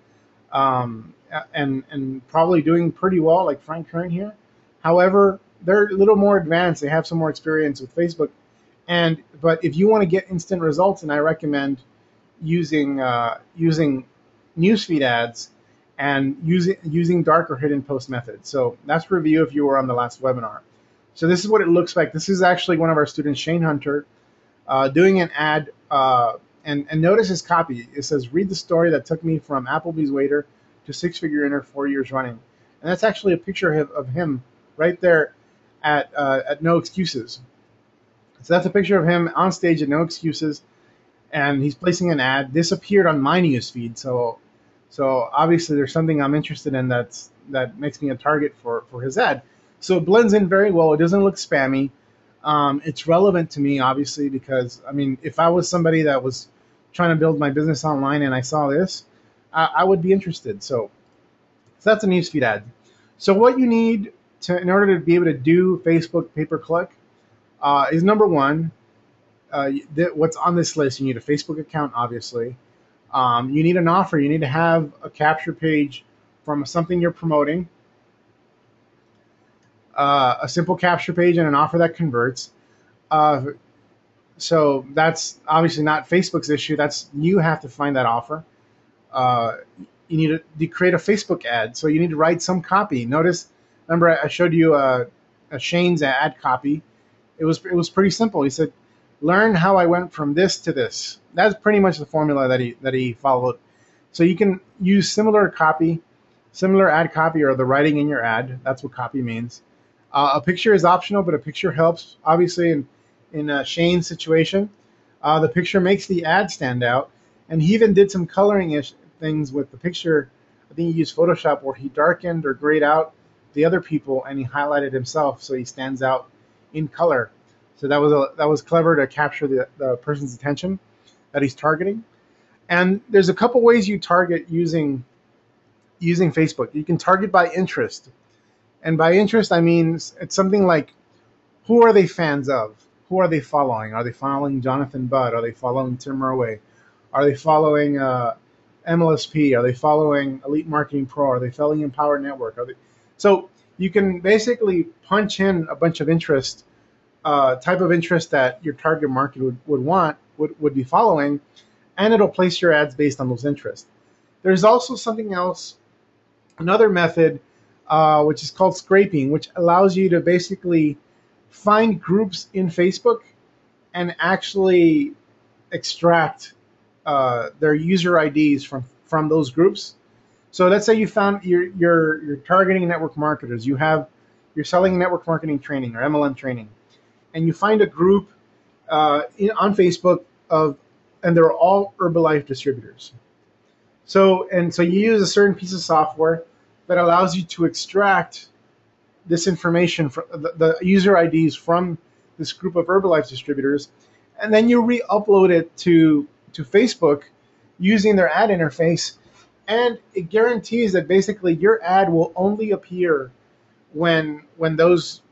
and probably doing pretty well, like Frank Kern here. However, they're a little more advanced. They have some more experience with Facebook, but if you want to get instant results, and I recommend using newsfeed ads and using dark or hidden post methods. So that's review if you were on the last webinar. So this is what it looks like. This is actually one of our students, Shane Hunter, doing an ad. And notice his copy. It says, "Read the story that took me from Applebee's waiter to six-figure earner 4 years running." And that's actually a picture of him right there at No Excuses. So that's a picture of him on stage at No Excuses, and he's placing an ad. This appeared on my news feed, so obviously there's something I'm interested in that makes me a target for his ad. So it blends in very well. It doesn't look spammy. It's relevant to me, obviously, because I mean, if I was somebody that was trying to build my business online and I saw this, I would be interested. So that's a newsfeed ad. So what you need in order to be able to do Facebook pay-per-click is number one, what's on this list. You need a Facebook account, obviously. You need an offer. You need to have a capture page from something you're promoting, a simple capture page and an offer that converts. So that's obviously not Facebook's issue. That's you have to find that offer. You need to create a Facebook ad. So you need to write some copy. Remember I showed you a Shane's ad copy. It was pretty simple. He said, "Learn how I went from this to this." That's pretty much the formula that he followed. So you can use similar ad copy, or the writing in your ad. That's what copy means. A picture is optional, but a picture helps. Obviously, in Shane's situation, the picture makes the ad stand out, and he even did some coloring-ish things with the picture. I think he used Photoshop where he darkened or grayed out the other people, and he highlighted himself so he stands out in color. So that was clever to capture the person's attention that he's targeting. And there's a couple ways you target using Facebook. You can target by interest. And by interest, I mean it's something like, who are they fans of? Who are they following? Are they following Jonathan Budd? Are they following Tim Murway? Are they following MLSP? Are they following Elite Marketing Pro? Are they following Empower Network? So you can basically punch in a bunch of interest, type of interest that your target market would be following, and it'll place your ads based on those interests. There's also something else, another method, which is called scraping, which allows you to basically find groups in Facebook and actually extract their user IDs from those groups. So let's say you found you're targeting network marketers. You're selling network marketing training or MLM training, and you find a group on Facebook and they're all Herbalife distributors. So you use a certain piece of software that allows you to extract this information from the user IDs from this group of Herbalife distributors, and then you re-upload it to Facebook using their ad interface, and it guarantees that basically your ad will only appear when those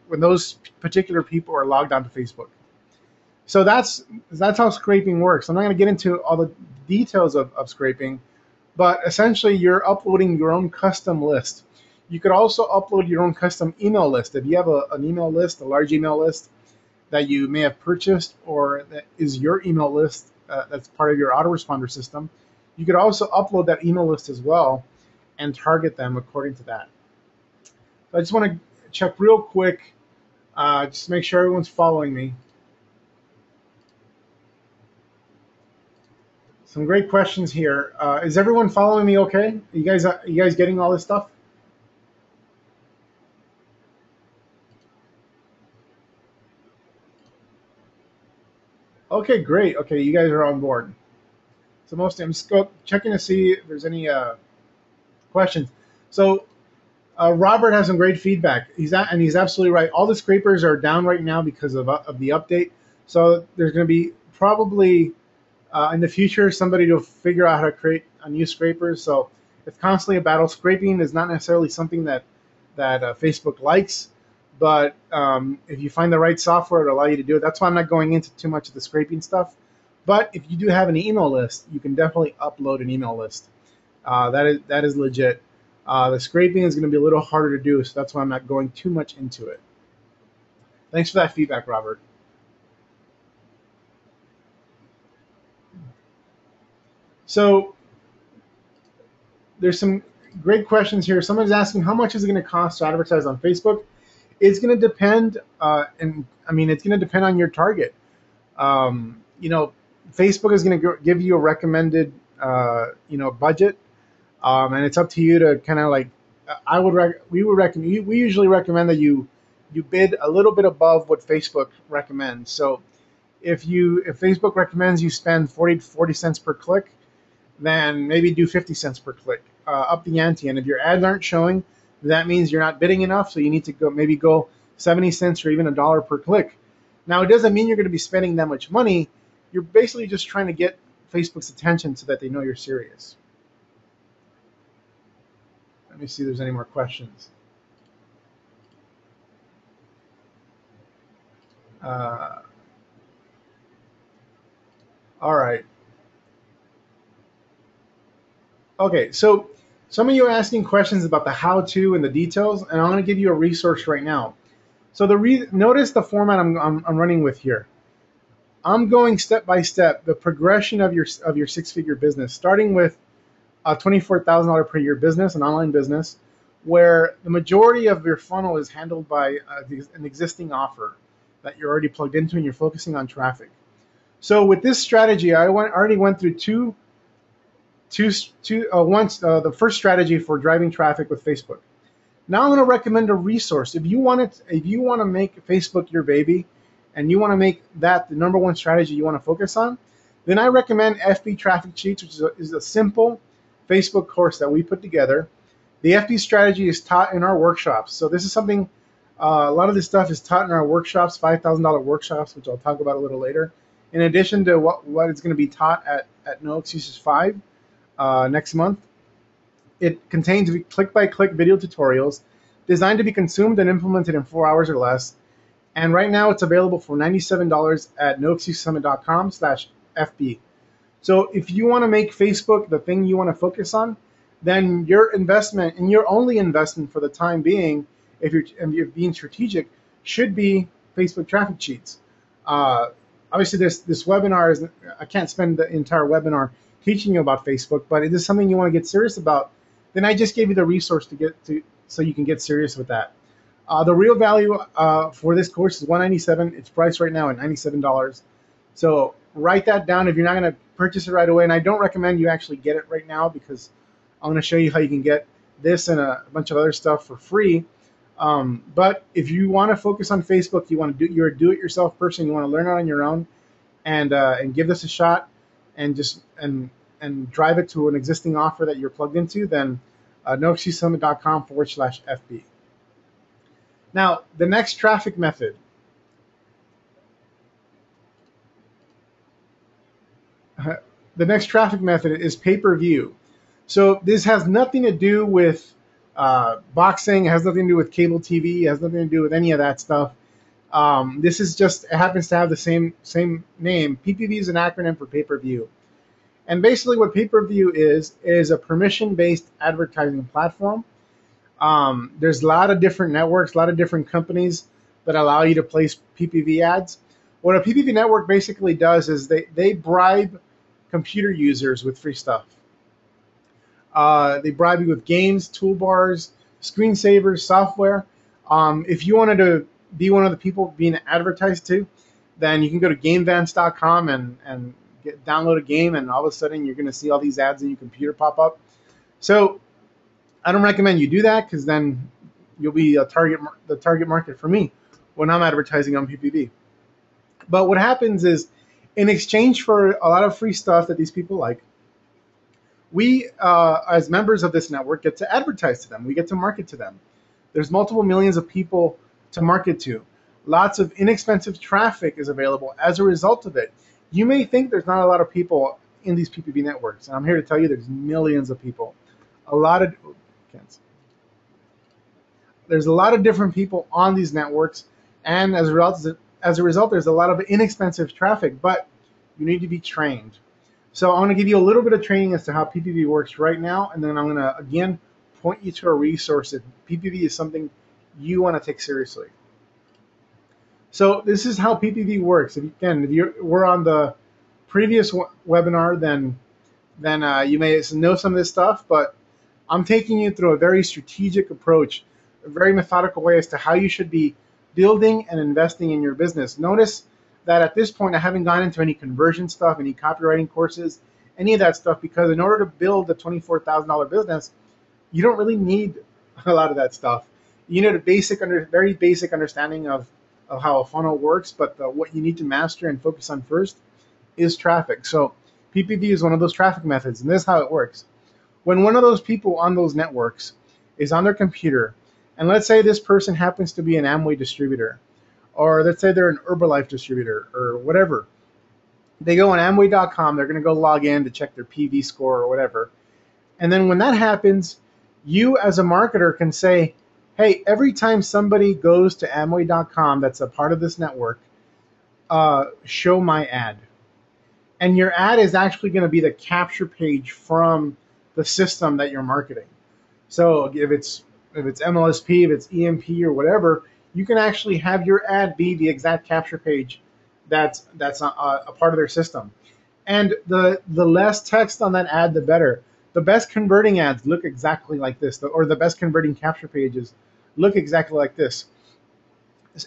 particular people are logged onto Facebook. So that's how scraping works. I'm not going to get into all the details of scraping, but essentially you're uploading your own custom list. You could also upload your own custom email list. If you have an email list, a large email list that you may have purchased, or that is your email list that's part of your autoresponder system, you could also upload that email list as well and target them according to that. So I just want to check real quick, just to make sure everyone's following me. Some great questions here. Is everyone following me okay? You guys getting all this stuff? Okay, great. Okay, you guys are on board. So I'm just checking to see if there's any questions. So Robert has some great feedback. He's absolutely right. All the scrapers are down right now because of the update. So there's going to be probably in the future somebody to figure out how to create a new scrapers. So it's constantly a battle. Scraping is not necessarily something that Facebook likes, but if you find the right software, it'll allow you to do it. That's why I'm not going into too much of the scraping stuff. But if you do have an email list, you can definitely upload an email list That is legit. The scraping is going to be a little harder to do, so that's why I'm not going too much into it. Thanks for that feedback, Robert. So there's some great questions here. Someone's asking how much is it going to cost to advertise on Facebook. It's going to depend, and I mean it's going to depend on your target. You know, Facebook is going to give you a recommended, budget, and it's up to you to kind of like. We usually recommend that you bid a little bit above what Facebook recommends. So if Facebook recommends you spend 40 cents per click, then maybe do 50 cents per click, up the ante. And if your ads aren't showing, that means you're not bidding enough. So you need to go 70 cents or even $1 per click. Now, it doesn't mean you're going to be spending that much money. You're basically just trying to get Facebook's attention so that they know you're serious. Let me see if there's any more questions. All right. Okay, so some of you are asking questions about the how-to and the details, and I'm going to give you a resource right now. So notice the format I'm running with here. I'm going step by step, the progression of your six-figure business, starting with a $24,000 per year business, an online business, where the majority of your funnel is handled by an existing offer that you're already plugged into, and you're focusing on traffic. So with this strategy, I already went through the first strategy for driving traffic with Facebook. Now I'm going to recommend a resource. If you want to make Facebook your baby, and you want to make that the number one strategy you want to focus on, then I recommend FB Traffic Sheets, which is a simple Facebook course that we put together. The FB strategy is taught in our workshops. So this is something, a lot of this stuff is taught in our workshops, $5,000 workshops, which I'll talk about a little later. In addition to what is going to be taught at No Excuses 5 next month. It contains click-by-click video tutorials designed to be consumed and implemented in 4 hours or less. And right now it's available for $97 at noexcusesummit.com/FB. So if you want to make Facebook the thing you want to focus on, then your investment, and your only investment for the time being, if you're being strategic, should be Facebook Traffic Sheets. Obviously, this webinar is, I can't spend the entire webinar teaching you about Facebook, but if this is something you want to get serious about, then I just gave you the resource so you can get serious with that. The real value for this course is $197. It's priced right now at $97. So write that down if you're not going to purchase it right away. And I don't recommend you actually get it right now, because I'm going to show you how you can get this and a bunch of other stuff for free. But if you want to focus on Facebook, you're a do-it-yourself person, you want to learn it on your own, and give this a shot, and drive it to an existing offer that you're plugged into, then noexcusesummit.com/FB. Now, the next traffic method. The next traffic method is pay-per-view. So this has nothing to do with boxing, it has nothing to do with cable TV, it has nothing to do with any of that stuff. This is just, it happens to have the same name. PPV is an acronym for pay-per-view. And basically what pay-per-view is a permission-based advertising platform. There's a lot of different networks, a lot of different companies that allow you to place PPV ads. What a PPV network basically does is they bribe computer users with free stuff. They bribe you with games, toolbars, screensavers, software. If you wanted to be one of the people being advertised to, then you can go to GameVance.com and download a game, and all of a sudden you're going to see all these ads in your computer pop up. So I don't recommend you do that, because then you'll be the target market for me when I'm advertising on PPV. But what happens is, in exchange for a lot of free stuff that these people like, we, as members of this network, get to advertise to them. We get to market to them. There's multiple millions of people to market to. Lots of inexpensive traffic is available as a result of it. You may think there's not a lot of people in these PPV networks, and I'm here to tell you there's millions of people. There's a lot of different people on these networks, and as a result, there's a lot of inexpensive traffic, but you need to be trained. So I want to give you a little bit of training as to how PPV works right now, and then I'm going to again point you to a resource if PPV is something you want to take seriously. So this is how PPV works. If you were on the previous webinar, then you may know some of this stuff, but I'm taking you through a very strategic approach, a very methodical way as to how you should be building and investing in your business. Notice that at this point, I haven't gone into any conversion stuff, any copywriting courses, any of that stuff, because in order to build a $24,000 business, you don't really need a lot of that stuff. You need a very basic understanding of how a funnel works, but what you need to master and focus on first is traffic. So PPV is one of those traffic methods, and this is how it works. When one of those people on those networks is on their computer, and let's say this person happens to be an Amway distributor, or let's say they're an Herbalife distributor, or whatever, they go on Amway.com, they're going to go log in to check their PV score or whatever. And then when that happens, you as a marketer can say, hey, every time somebody goes to Amway.com that's a part of this network, show my ad. And your ad is actually going to be the capture page from the system that you're marketing. So if it's MLSP, if it's EMP or whatever, you can actually have your ad be the exact capture page that's a part of their system. And the less text on that ad, the better. The best converting ads look exactly like this, or the best converting capture pages look exactly like this.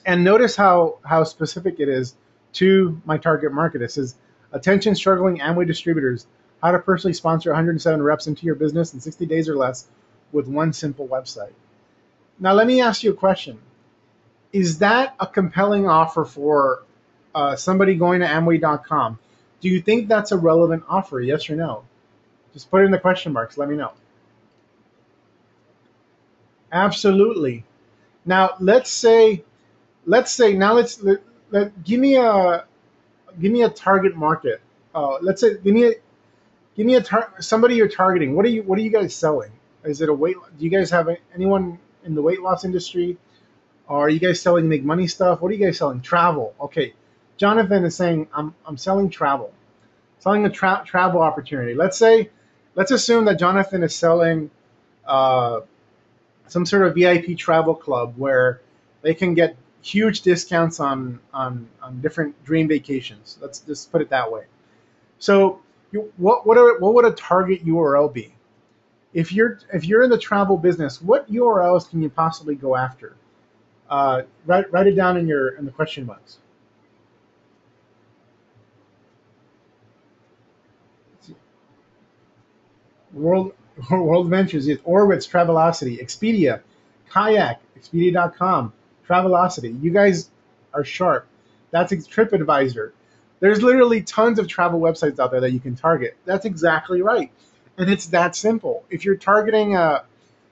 And notice how specific it is to my target market. It says, attention struggling Amway distributors, how to personally sponsor 107 reps into your business in 60 days or less with one simple website. Now, let me ask you a question. Is that a compelling offer for somebody going to Amway.com? Do you think that's a relevant offer, yes or no? Just put it in the question marks. Let me know. Absolutely. Now, give me a target market. Let's say give me somebody you're targeting. What are you guys selling? Is it do you guys have anyone in the weight loss industry? Or are you guys selling make money stuff? What are you guys selling? Travel. Okay. Jonathan is saying I'm selling travel. Selling a travel opportunity. Let's assume that Jonathan is selling some sort of VIP travel club where they can get huge discounts on different dream vacations. Let's just put it that way. So what would a target URL be? If you're in the travel business, what URLs can you possibly go after? Write it down in the question box. World Ventures, Orbitz, Travelocity, Expedia, Kayak, Expedia.com, Travelocity. You guys are sharp. That's TripAdvisor. There's literally tons of travel websites out there that you can target. That's exactly right, and it's that simple. If you're targeting,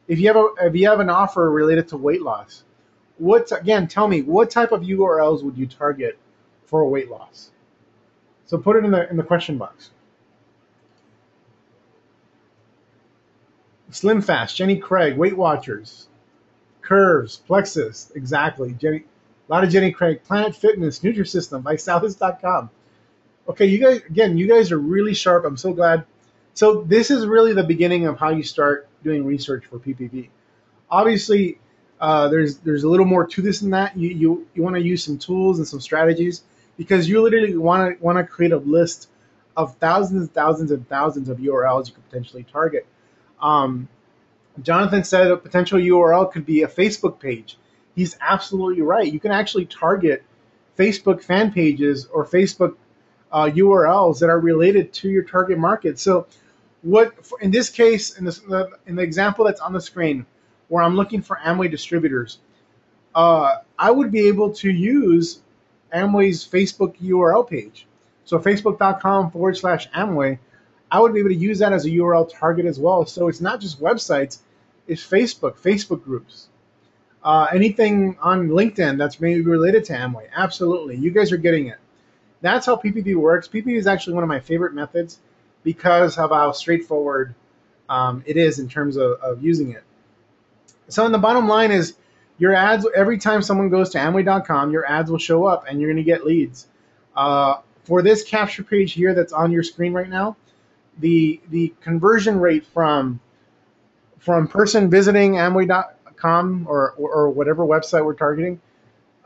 if you have an offer related to weight loss, tell me what type of URLs would you target for weight loss? So put it in the question box. Slim Fast, Jenny Craig, Weight Watchers, Curves, Plexus, exactly. A lot of Jenny Craig, Planet Fitness, Nutrisystem, Visalis.com. Okay, you guys are really sharp. I'm so glad. So this is really the beginning of how you start doing research for PPV. Obviously, there's a little more to this than that. You want to use some tools and some strategies because you literally want to create a list of thousands and thousands and thousands of URLs you could potentially target. Jonathan said a potential URL could be a Facebook page. He's absolutely right. You can actually target Facebook fan pages or Facebook URLs that are related to your target market. So in this case, in the example that's on the screen, where I'm looking for Amway distributors, I would be able to use Amway's Facebook URL page. So facebook.com/Amway, I would be able to use that as a URL target as well. So it's not just websites, it's Facebook groups. Anything on LinkedIn that's maybe related to Amway. Absolutely. You guys are getting it. That's how PPV works. PPV is actually one of my favorite methods because of how straightforward it is in terms of using it. So the bottom line is your ads, every time someone goes to Amway.com, your ads will show up and you're going to get leads. For this capture page here that's on your screen right now, the conversion rate from person visiting Amway.com or whatever website we're targeting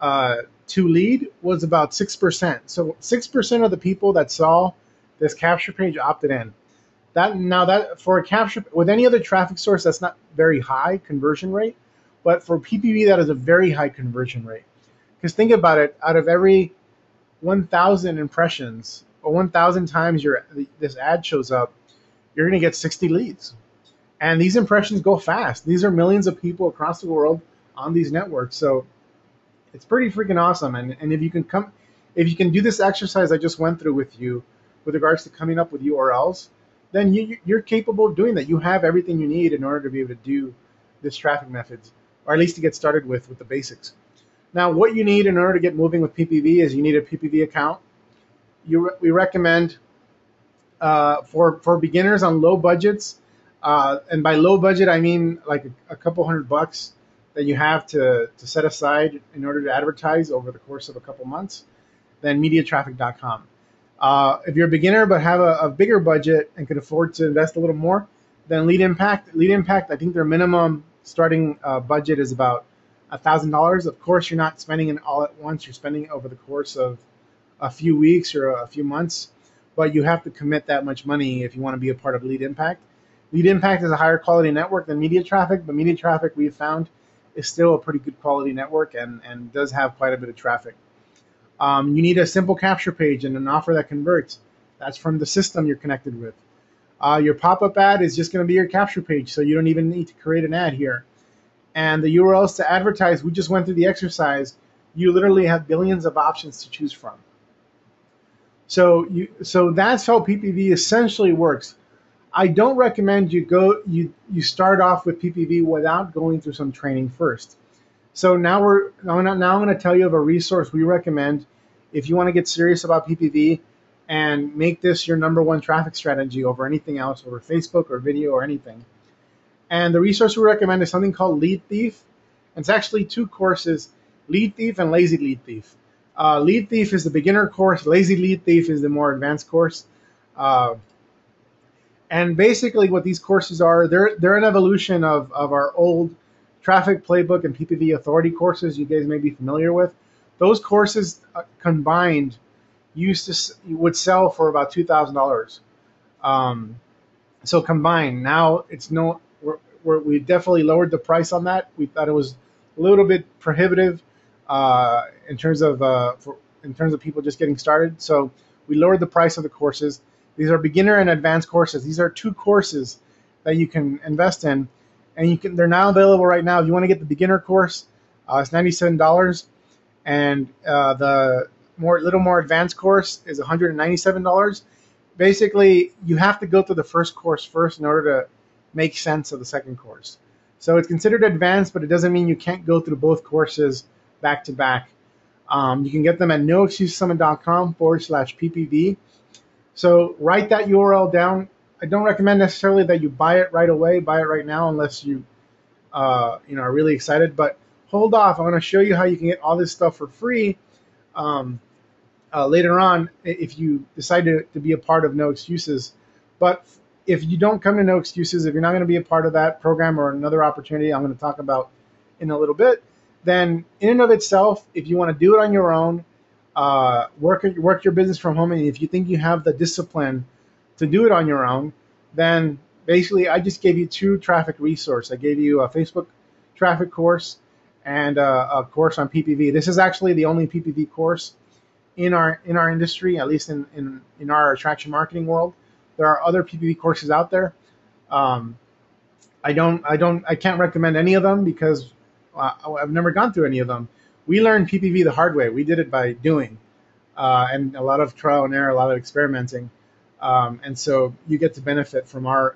to lead was about 6%. So 6% of the people that saw this capture page opted in. That for a capture with any other traffic source, that's not very high conversion rate, but for PPV that is a very high conversion rate. Because think about it, out of every 1,000 impressions or 1,000 times this ad shows up, you're going to get 60 leads. And these impressions go fast. These are millions of people across the world on these networks. So it's pretty freaking awesome. And if you can do this exercise I just went through with you with regards to coming up with URLs, then you're capable of doing that. You have everything you need in order to be able to do this traffic methods, or at least to get started with the basics. Now, what you need in order to get moving with PPV is you need a PPV account. We recommend for beginners on low budgets, and by low budget I mean like a couple $100 that you have to set aside in order to advertise over the course of a couple months, then MediaTraffic.com. If you're a beginner but have a bigger budget and can afford to invest a little more, then Lead Impact, I think their minimum starting budget is about $1,000. Of course, you're not spending it all at once. You're spending it over the course of a few weeks or a few months, but you have to commit that much money if you want to be a part of Lead Impact. Lead Impact is a higher quality network than Media Traffic, but Media Traffic we've found is still a pretty good quality network and does have quite a bit of traffic. You need a simple capture page and an offer that converts. That's from the system you're connected with. Your pop-up ad is just going to be your capture page, so you don't even need to create an ad here. And the URLs to advertise, we just went through the exercise. You literally have billions of options to choose from. So that's how PPV essentially works. I don't recommend you start off with PPV without going through some training first. So now I'm going to tell you of a resource we recommend if you want to get serious about PPV and make this your #1 traffic strategy over anything else, over Facebook or video or anything. And the resource we recommend is something called Lead Thief. And it's actually 2 courses, Lead Thief and Lazy Lead Thief. Lead Thief is the beginner course. Lazy Lead Thief is the more advanced course. And basically what these courses are, they're an evolution of our old Traffic Playbook and PPV Authority courses you guys may be familiar with. Those courses combined would sell for about $2,000. So combined, now it's we definitely lowered the price on that. We thought it was a little bit prohibitive in terms of people just getting started. So we lowered the price of the courses. These are beginner and advanced courses. These are 2 courses that you can invest in, and they're now available right now. If you want to get the beginner course, it's $97, and the little more advanced course is $197. Basically, you have to go through the first course first in order to make sense of the second course. So it's considered advanced, but it doesn't mean you can't go through both courses back to back. You can get them at noexcusesummit.com/PPV. So write that URL down. I don't recommend necessarily that you buy it right away, buy it right now, unless you are really excited. But hold off. I want to show you how you can get all this stuff for free later on if you decide to be a part of No Excuses. But if you don't come to No Excuses, if you're not going to be a part of that program or another opportunity I'm going to talk about in a little bit, then in and of itself, if you want to do it on your own, work your business from home, and if you think you have the discipline to do it on your own, then basically I just gave you 2 traffic resources. I gave you a Facebook traffic course and a course on PPV. This is actually the only PPV course in our industry, at least in our attraction marketing world. There are other PPV courses out there. I can't recommend any of them because I've never gone through any of them. We learned PPV the hard way. We did it by doing, and a lot of trial and error, a lot of experimenting. And so you get to benefit from our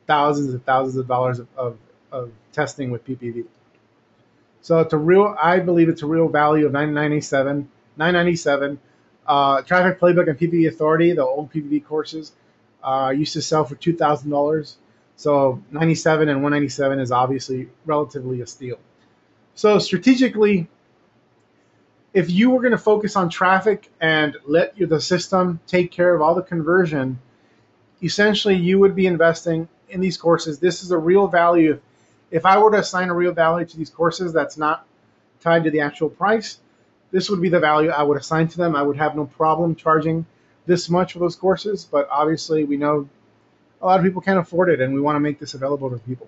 thousands and thousands of dollars of testing with PPV. So I believe it's a real value of $997. Traffic Playbook and PPV Authority, the old PPV courses, used to sell for $2,000. So $97 and $197 is obviously relatively a steal. So strategically, if you were going to focus on traffic and let the system take care of all the conversion, essentially you would be investing in these courses. This is a real value. If I were to assign a real value to these courses that's not tied to the actual price, this would be the value I would assign to them. I would have no problem charging this much for those courses, but obviously we know a lot of people can't afford it, and we want to make this available to people.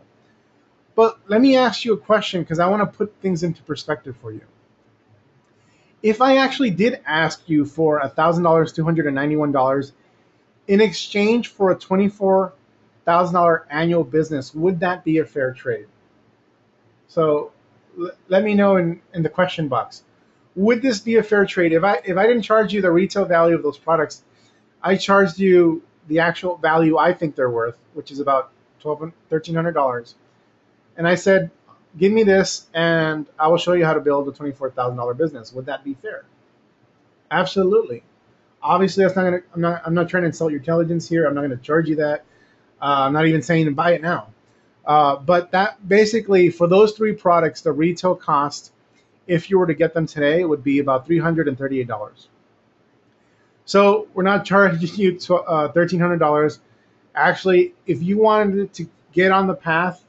But let me ask you a question, because I want to put things into perspective for you. If I actually did ask you for $1,000, $291 in exchange for a $24,000 annual business, would that be a fair trade? So let me know in the question box. Would this be a fair trade? If I didn't charge you the retail value of those products, I charged you the actual value I think they're worth, which is about $1,300. And I said, give me this and I will show you how to build a $24,000 business. Would that be fair? Absolutely. Obviously, that's not gonna. I'm not trying to insult your intelligence here. I'm not going to charge you that. I'm not even saying to buy it now. But that basically, for those three products, the retail cost, if you were to get them today, would be about $338. So we're not charging you $1,300. Actually, if you wanted to get on the path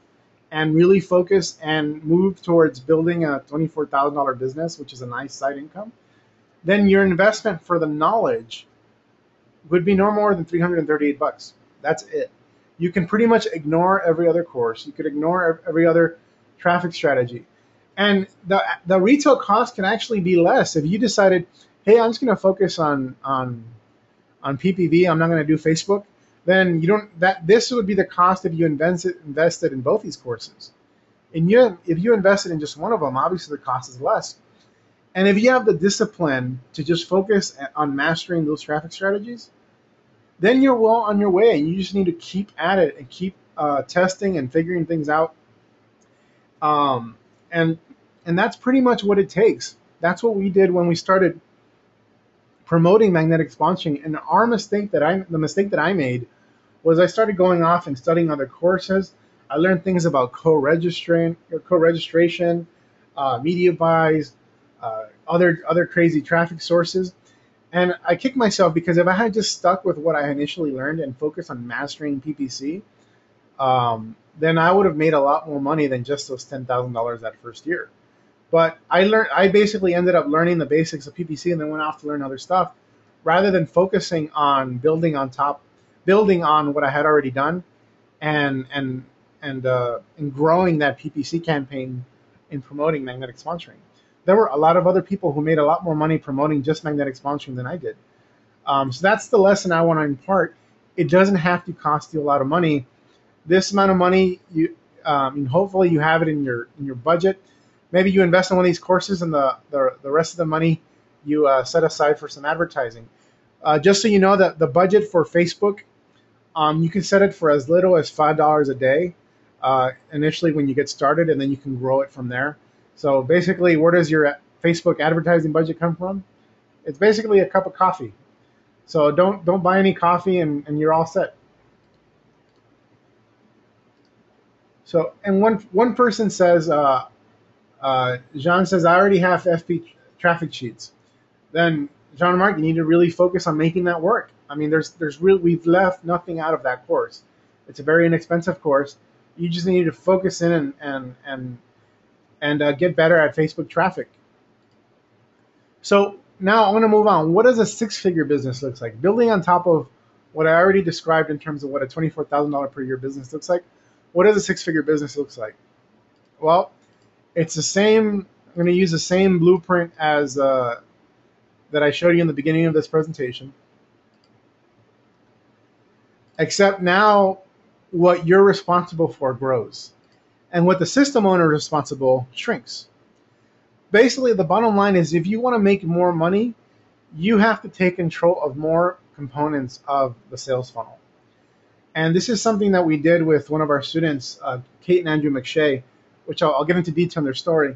and really focus and move towards building a $24,000 business, which is a nice side income, then your investment for the knowledge would be no more than $338. That's it. You can pretty much ignore every other course. You could ignore every other traffic strategy. And the retail cost can actually be less if you decided, hey, I'm just going to focus on PPV. I'm not going to do Facebook. Then you don't. This would be the cost if you invested in both these courses. And if you invested in just one of them, obviously the cost is less. And if you have the discipline to just focus on mastering those traffic strategies, then you're well on your way. And you just need to keep at it and keep testing and figuring things out. And that's pretty much what it takes. That's what we did when we started promoting magnetic sponsoring. And the mistake that I made was I started going off and studying other courses. I learned things about co-registration, media buys, other crazy traffic sources. And I kicked myself because if I had just stuck with what I initially learned and focused on mastering PPC, then I would have made a lot more money than just those $10,000 that first year. But I basically ended up learning the basics of PPC and then went off to learn other stuff rather than focusing on building on what I had already done and growing that PPC campaign in promoting magnetic sponsoring. There were a lot of other people who made a lot more money promoting just magnetic sponsoring than I did. So that's the lesson I want to impart. It doesn't have to cost you a lot of money. This amount of money, hopefully you have it in your budget. Maybe you invest in one of these courses and the rest of the money you set aside for some advertising. Just so you know that the budget for Facebook, you can set it for as little as $5 a day initially when you get started, and then you can grow it from there. So basically, where does your Facebook advertising budget come from? It's basically a cup of coffee. So don't buy any coffee, and you're all set. So, and one person says, Jean says, I already have FP traffic sheets. Then, Jean-Marc, you need to really focus on making that work. I mean, we've left nothing out of that course. It's a very inexpensive course. You just need to focus in and get better at Facebook traffic. So now I want to move on. What does a six-figure business look like? Building on top of what I already described in terms of what a $24,000 per year business looks like, what does a six-figure business looks like? Well, it's the same. I'm going to use the same blueprint as that I showed you in the beginning of this presentation, except now what you're responsible for grows, and what the system owner is responsible shrinks. Basically, the bottom line is if you want to make more money, you have to take control of more components of the sales funnel. And this is something that we did with one of our students, Kate and Andrew McShay, which I'll get into detail in their story.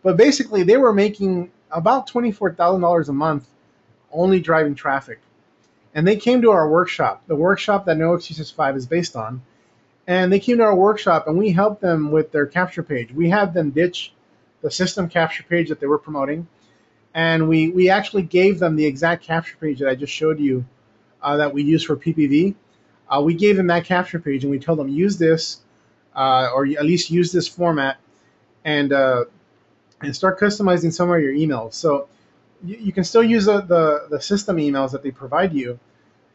But basically, they were making about $24,000 a month only driving traffic. And they came to our workshop, the workshop that No Excuses 5 is based on. And they came to our workshop, and we helped them with their capture page. We had them ditch the system capture page that they were promoting. And we actually gave them the exact capture page that I just showed you that we use for PPV. We gave them that capture page and we told them use this, or at least use this format, and start customizing some of your emails. So you can still use the system emails that they provide you,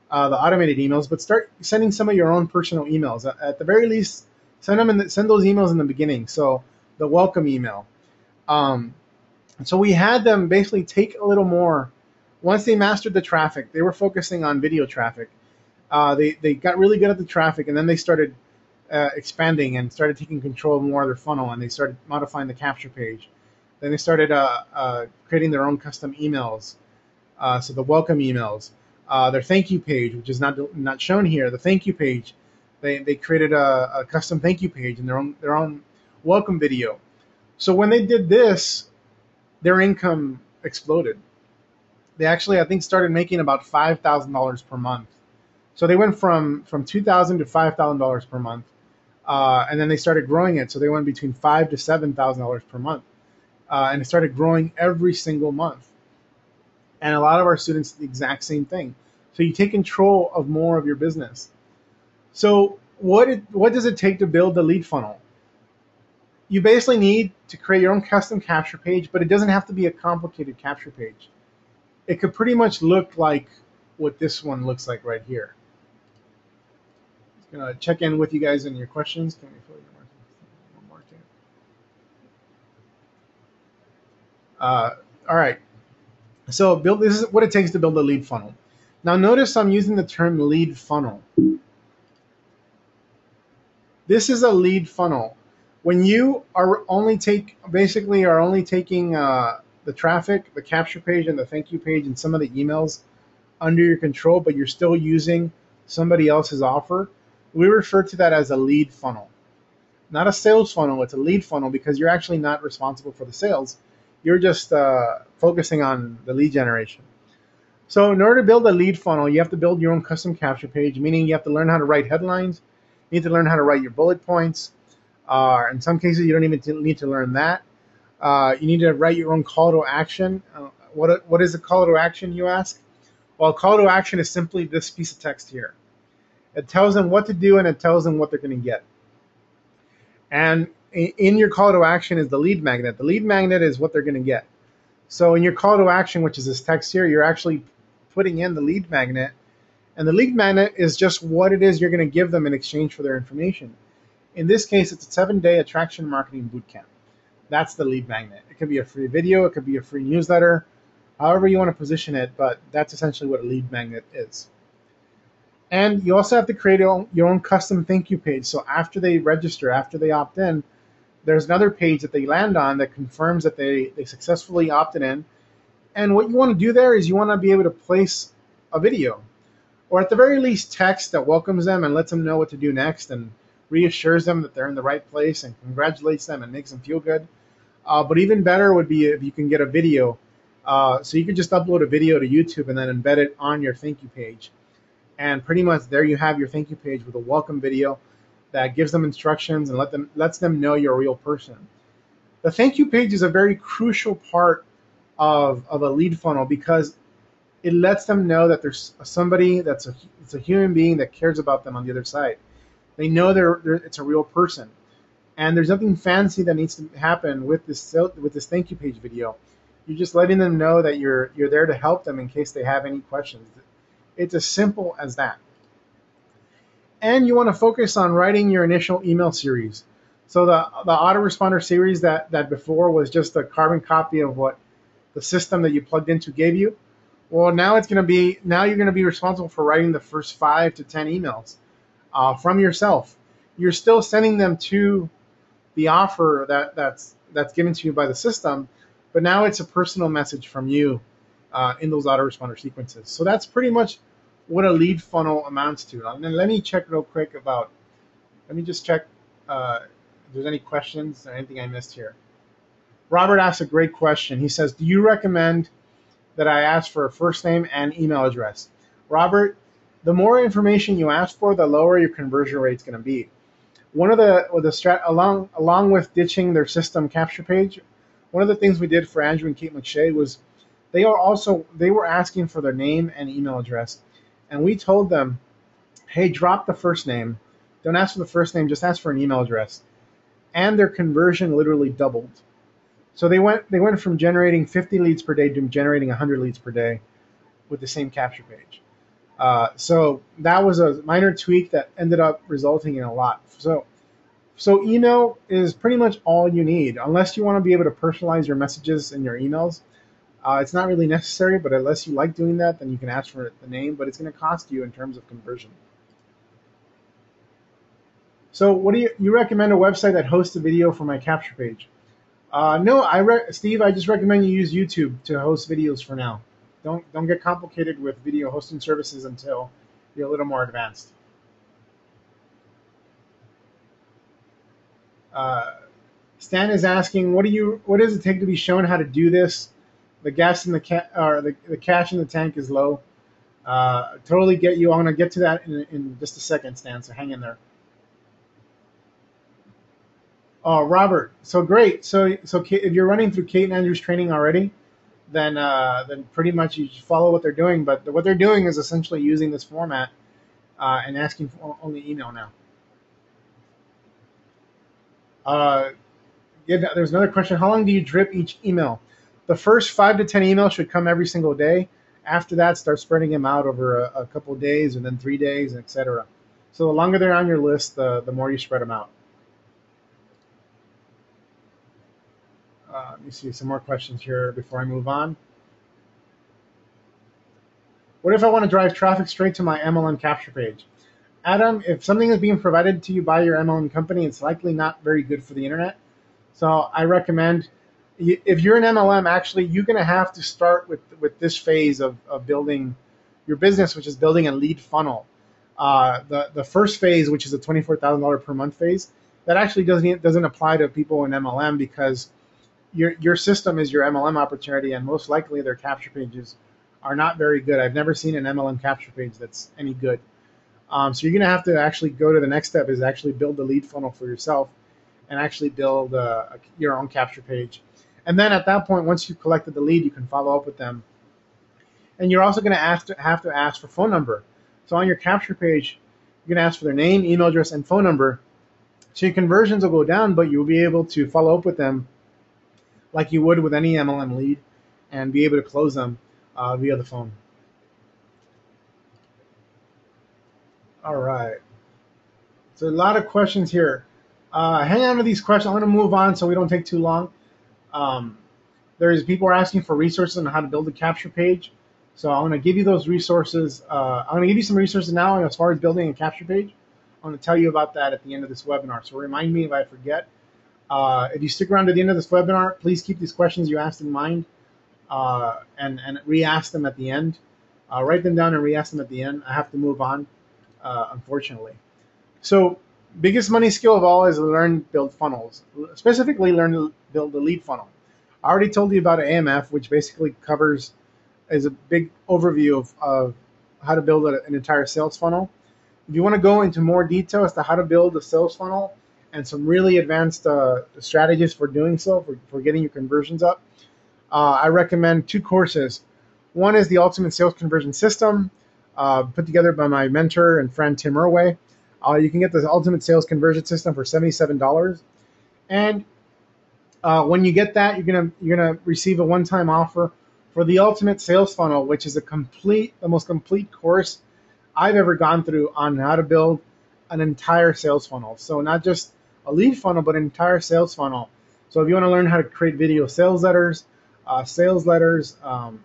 the automated emails, but start sending some of your own personal emails. At the very least, send those emails in the beginning. So the welcome email. Um, so we had them basically take a little more. Once they mastered the traffic, they were focusing on video traffic. They got really good at the traffic, and then they started expanding and started taking control more of their funnel, and they started modifying the capture page. Then they started creating their own custom emails. So the welcome emails, their thank you page, which is not shown here. The thank you page, they created a custom thank you page and their own welcome video. So when they did this, their income exploded. They actually, I think, started making about $5,000 per month. So they went from $2,000 to $5,000 per month, and then they started growing it. So they went between $5,000 to $7,000 per month, and it started growing every single month. And a lot of our students, the exact same thing. So you take control of more of your business. So what does it take to build the lead funnel? You basically need to create your own custom capture page, but it doesn't have to be a complicated capture page. It could pretty much look like what this one looks like right here. I'm gonna check in with you guys in your questions. Can we fill your marketing? All right. So this is what it takes to build a lead funnel. Now notice I'm using the term lead funnel. This is a lead funnel. When you are only taking the traffic, the capture page, and the thank you page, and some of the emails under your control, but you're still using somebody else's offer, we refer to that as a lead funnel. Not a sales funnel, it's a lead funnel because you're actually not responsible for the sales. You're just focusing on the lead generation. So in order to build a lead funnel, you have to build your own custom capture page, meaning you have to learn how to write headlines. You need to learn how to write your bullet points. In some cases, you don't even need to learn that. You need to write your own call to action. What is a call to action, you ask? Well, call to action is simply this piece of text here. It tells them what to do and it tells them what they're going to get. And in your call to action is the lead magnet. The lead magnet is what they're going to get. So in your call to action, which is this text here, you're actually putting in the lead magnet. And the lead magnet is just what it is you're going to give them in exchange for their information. In this case, it's a 7-day attraction marketing bootcamp. That's the lead magnet. It could be a free video. It could be a free newsletter, however you want to position it, but that's essentially what a lead magnet is. And you also have to create your own custom thank you page. So after they register, after they opt in, there's another page that they land on that confirms that they successfully opted in. And what you want to do there is you want to be able to place a video, or at the very least text that welcomes them and lets them know what to do next and reassures them that they're in the right place and congratulates them and makes them feel good. But even better would be if you can get a video. So you can just upload a video to YouTube and then embed it on your thank you page. And pretty much there you have your thank you page with a welcome video that gives them instructions and lets them know you're a real person. The thank you page is a very crucial part of a lead funnel because it lets them know that there's somebody it's a human being that cares about them on the other side. They know it's a real person. And there's nothing fancy that needs to happen with this thank you page video. You're just letting them know that you're there to help them in case they have any questions. It's as simple as that. And you want to focus on writing your initial email series. So the autoresponder series that before was just a carbon copy of what the system that you plugged into gave you. Well, now you're going to be responsible for writing the first 5 to 10 emails from yourself. You're still sending them to the offer that's given to you by the system, but now it's a personal message from you in those autoresponder sequences. So that's pretty much what a lead funnel amounts to. And then let me check real quick let me just check if there's any questions or anything I missed here. Robert asked a great question. He says, do you recommend that I ask for a first name and email address? Robert, the more information you ask for, the lower your conversion rate is going to be. One of along with ditching their system capture page, one of the things we did for Andrew and Kate McShay was they were asking for their name and email address, and we told them, hey, drop the first name. Don't ask for the first name, just ask for an email address. And their conversion literally doubled. So they went from generating 50 leads per day to generating 100 leads per day with the same capture page. So that was a minor tweak that ended up resulting in a lot. So email is pretty much all you need, unless you want to be able to personalize your messages in your emails. It's not really necessary, but unless you like doing that, then you can ask for the name, but it's going to cost you in terms of conversion. So what do you recommend a website that hosts a video for my capture page? No, Steve, I just recommend you use YouTube to host videos for now. Don't get complicated with video hosting services until you're a little more advanced. Uh, Stan is asking, what does it take to be shown how to do this? The gas in the cash in the tank is low. Totally get you. I'm gonna get to that in just a second, Stan. So hang in there. Oh, Robert. So great. So if you're running through Kate and Andrew's training already, then pretty much you just follow what they're doing. But what they're doing is essentially using this format and asking for only email now. There's another question. How long do you drip each email? The first 5 to 10 emails should come every single day. After that, start spreading them out over a couple of days and then 3 days, etc. So the longer they're on your list, the more you spread them out. Let me see some more questions here before I move on. What if I want to drive traffic straight to my MLM capture page? Adam, if something is being provided to you by your MLM company, it's likely not very good for the internet. So I recommend, if you're an MLM, actually, you're going to have to start with this phase of building your business, which is building a lead funnel. The first phase, which is a $24,000 per month phase, that actually doesn't apply to people in MLM because your system is your MLM opportunity, and most likely their capture pages are not very good. I've never seen an MLM capture page that's any good. So you're going to have to actually go to the next step is actually build the lead funnel for yourself and actually build your own capture page. And then at that point, once you've collected the lead, you can follow up with them. And you're also going to have to ask for phone number. So on your capture page, you're going to ask for their name, email address, and phone number. So your conversions will go down, but you'll be able to follow up with them like you would with any MLM lead and be able to close them via the phone. All right. So a lot of questions here. Hang on to these questions. I'm going to move on so we don't take too long. There's people are asking for resources on how to build a capture page. So I'm going to give you those resources. I'm going to give you some resources now, and as far as building a capture page, I'm going to tell you about that at the end of this webinar. So remind me if I forget. If you stick around to the end of this webinar, please keep these questions you asked in mind and re-ask them at the end. Write them down and re-ask them at the end. I have to move on, unfortunately. So biggest money skill of all is learn build funnels, specifically learn to build the lead funnel. I already told you about AMF, which basically is a big overview of how to build an entire sales funnel. If you want to go into more detail as to how to build a sales funnel and some really advanced strategies for doing so, for getting your conversions up, I recommend 2 courses. One is the Ultimate Sales Conversion System, put together by my mentor and friend Tim Irway. You can get the Ultimate Sales Conversion System for $77, and when you get that, you're gonna receive a one-time offer for the Ultimate Sales Funnel, which is the most complete course I've ever gone through on how to build an entire sales funnel. So not just a lead funnel, but an entire sales funnel. So if you want to learn how to create video sales letters,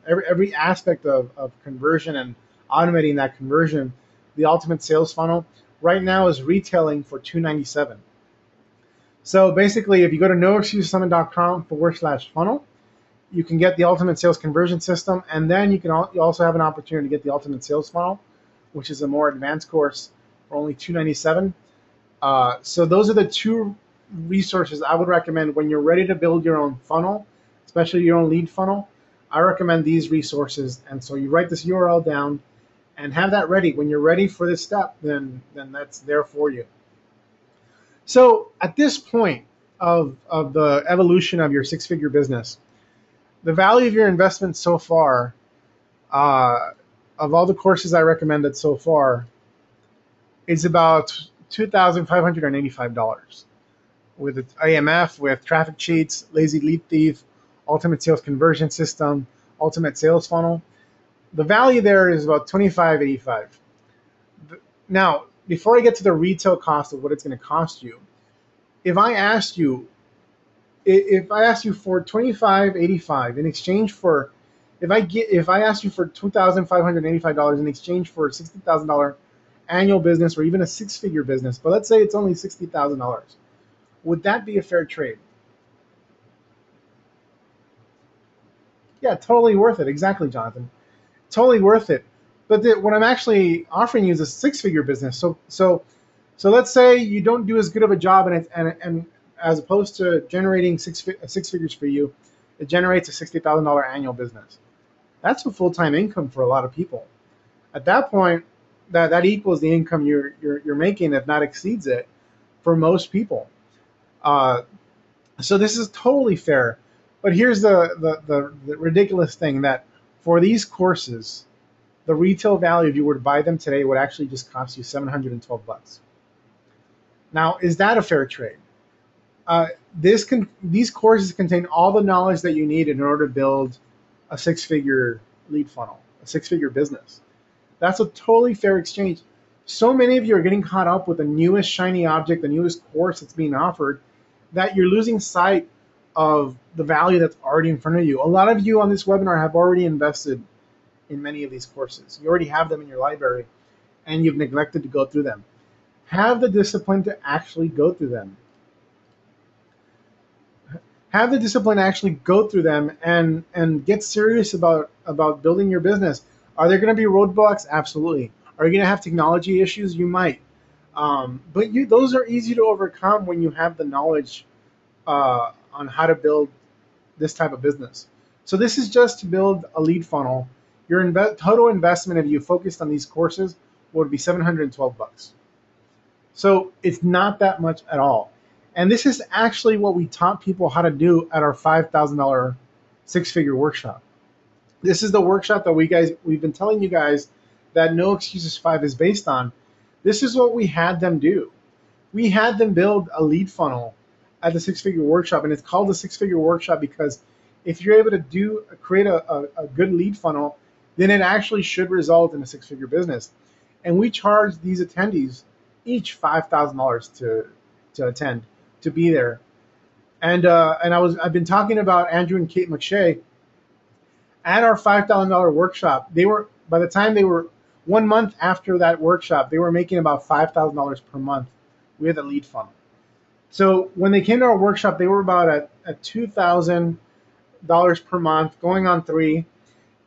every aspect of conversion and automating that conversion, the Ultimate Sales Funnel right now is retailing for $297. So basically, if you go to noexcusesummit.com/funnel, you can get the Ultimate Sales Conversion System, and then you also have an opportunity to get the Ultimate Sales Funnel, which is a more advanced course for only $297. So those are the 2 resources I would recommend when you're ready to build your own funnel, especially your own lead funnel. I recommend these resources, and so you write this URL down and have that ready. When you're ready for this step, then that's there for you. So at this point of the evolution of your 6-figure business, the value of your investment so far, of all the courses I recommended so far, It's about $2,585 with its AMF, with traffic cheats, lazy lead thief, ultimate sales conversion system, ultimate sales funnel. The value there is about $25.85. Now, before I get to the retail cost of what it's going to cost you, if I asked you, if I asked you for $25.85 in exchange for, if I asked you for $2,585 in exchange for a $60,000 annual business or even a six-figure business, but let's say it's only $60,000, would that be a fair trade? Yeah, totally worth it. Exactly, Jonathan. Totally worth it. But what I'm actually offering you is a six-figure business. So let's say you don't do as good of a job, and as opposed to generating six figures for you, it generates a $60,000 annual business. That's a full-time income for a lot of people. At that point, that equals the income you're making, if not exceeds it, for most people. Uh, so this is totally fair. But here's the ridiculous thing, that for these courses, the retail value, if you were to buy them today, would actually just cost you $712. Now, is that a fair trade? Uh, these courses contain all the knowledge that you need in order to build a six-figure lead funnel, a six-figure business. That's a totally fair exchange. So many of you are getting caught up with the newest shiny object, the newest course that's being offered, that you're losing sight of the value that's already in front of you. A lot of you on this webinar have already invested in many of these courses. You already have them in your library, and you've neglected to go through them. Have the discipline to actually go through them. Have the discipline to actually go through them and get serious about building your business. Are there going to be roadblocks? Absolutely. Are you going to have technology issues? You might. But those are easy to overcome when you have the knowledge on how to build this type of business. So this is just to build a lead funnel. Your total investment, if you focused on these courses, would be $712. So it's not that much at all. And this is actually what we taught people how to do at our $5,000 six-figure workshop. This is the workshop that we've been telling you guys that No Excuses 5 is based on. This is what we had them do. We had them build a lead funnel at the six-figure workshop, and it's called the six-figure workshop because if you're able to create a good lead funnel, then it actually should result in a six-figure business. And we charge these attendees each $5,000 to attend, to be there. And I've been talking about Andrew and Kate McShay at our $5,000 workshop. By the time they were 1 month after that workshop, they were making about $5,000 per month with a lead funnel. So when they came to our workshop, they were about at $2,000 per month, going on 3,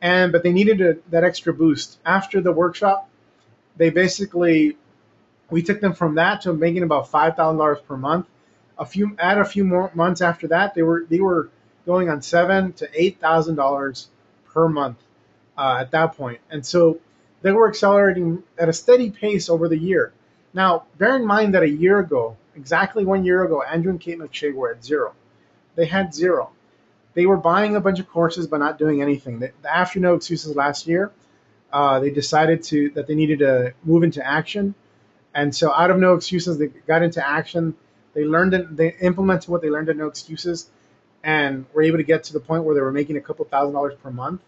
but they needed that extra boost after the workshop. We took them from that to making about $5,000 per month. A few more months after that, they were going on $7,000 to $8,000 per month at that point. And so they were accelerating at a steady pace over the year. Now, bear in mind that a year ago, exactly 1 year ago, Andrew and Kate McShay were at zero. They had zero. They were buying a bunch of courses but not doing anything. After No Excuses last year, they decided that they needed to move into action. And so out of No Excuses, they got into action. They implemented what they learned at No Excuses, and were able to get to the point where they were making a couple $1,000s per month.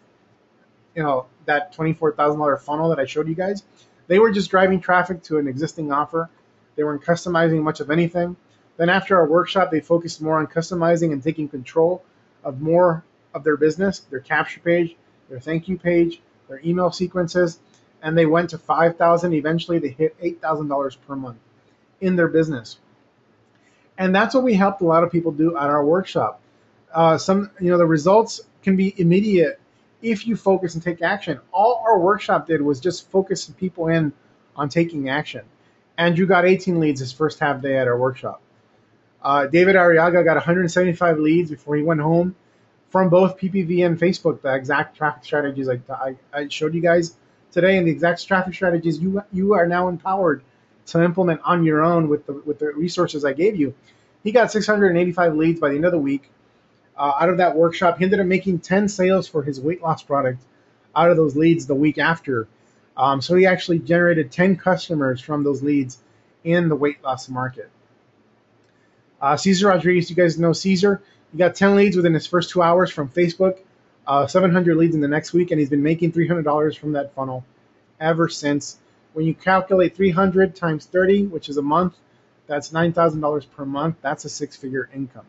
That $24,000 funnel that I showed you guys. They were just driving traffic to an existing offer. They weren't customizing much of anything. Then after our workshop, they focused more on customizing and taking control of more of their business, their capture page, their thank you page, their email sequences, and they went to 5,000. Eventually, they hit $8,000 per month in their business. And that's what we helped a lot of people do at our workshop. The results can be immediate if you focus and take action. All our workshop did was just focus people in on taking action. Andrew got 18 leads his first half day at our workshop. David Arriaga got 175 leads before he went home from both PPV and Facebook, the exact traffic strategies I showed you guys today, and the exact traffic strategies you are now empowered to implement on your own with the resources I gave you. He got 685 leads by the end of the week. Out of that workshop, he ended up making 10 sales for his weight loss product out of those leads the week after. So he actually generated 10 customers from those leads in the weight loss market. Cesar Rodriguez, you guys know Cesar. He got 10 leads within his first 2 hours from Facebook, 700 leads in the next week, and he's been making $300 from that funnel ever since. When you calculate 300 times 30, which is a month, that's $9,000 per month. That's a six-figure income.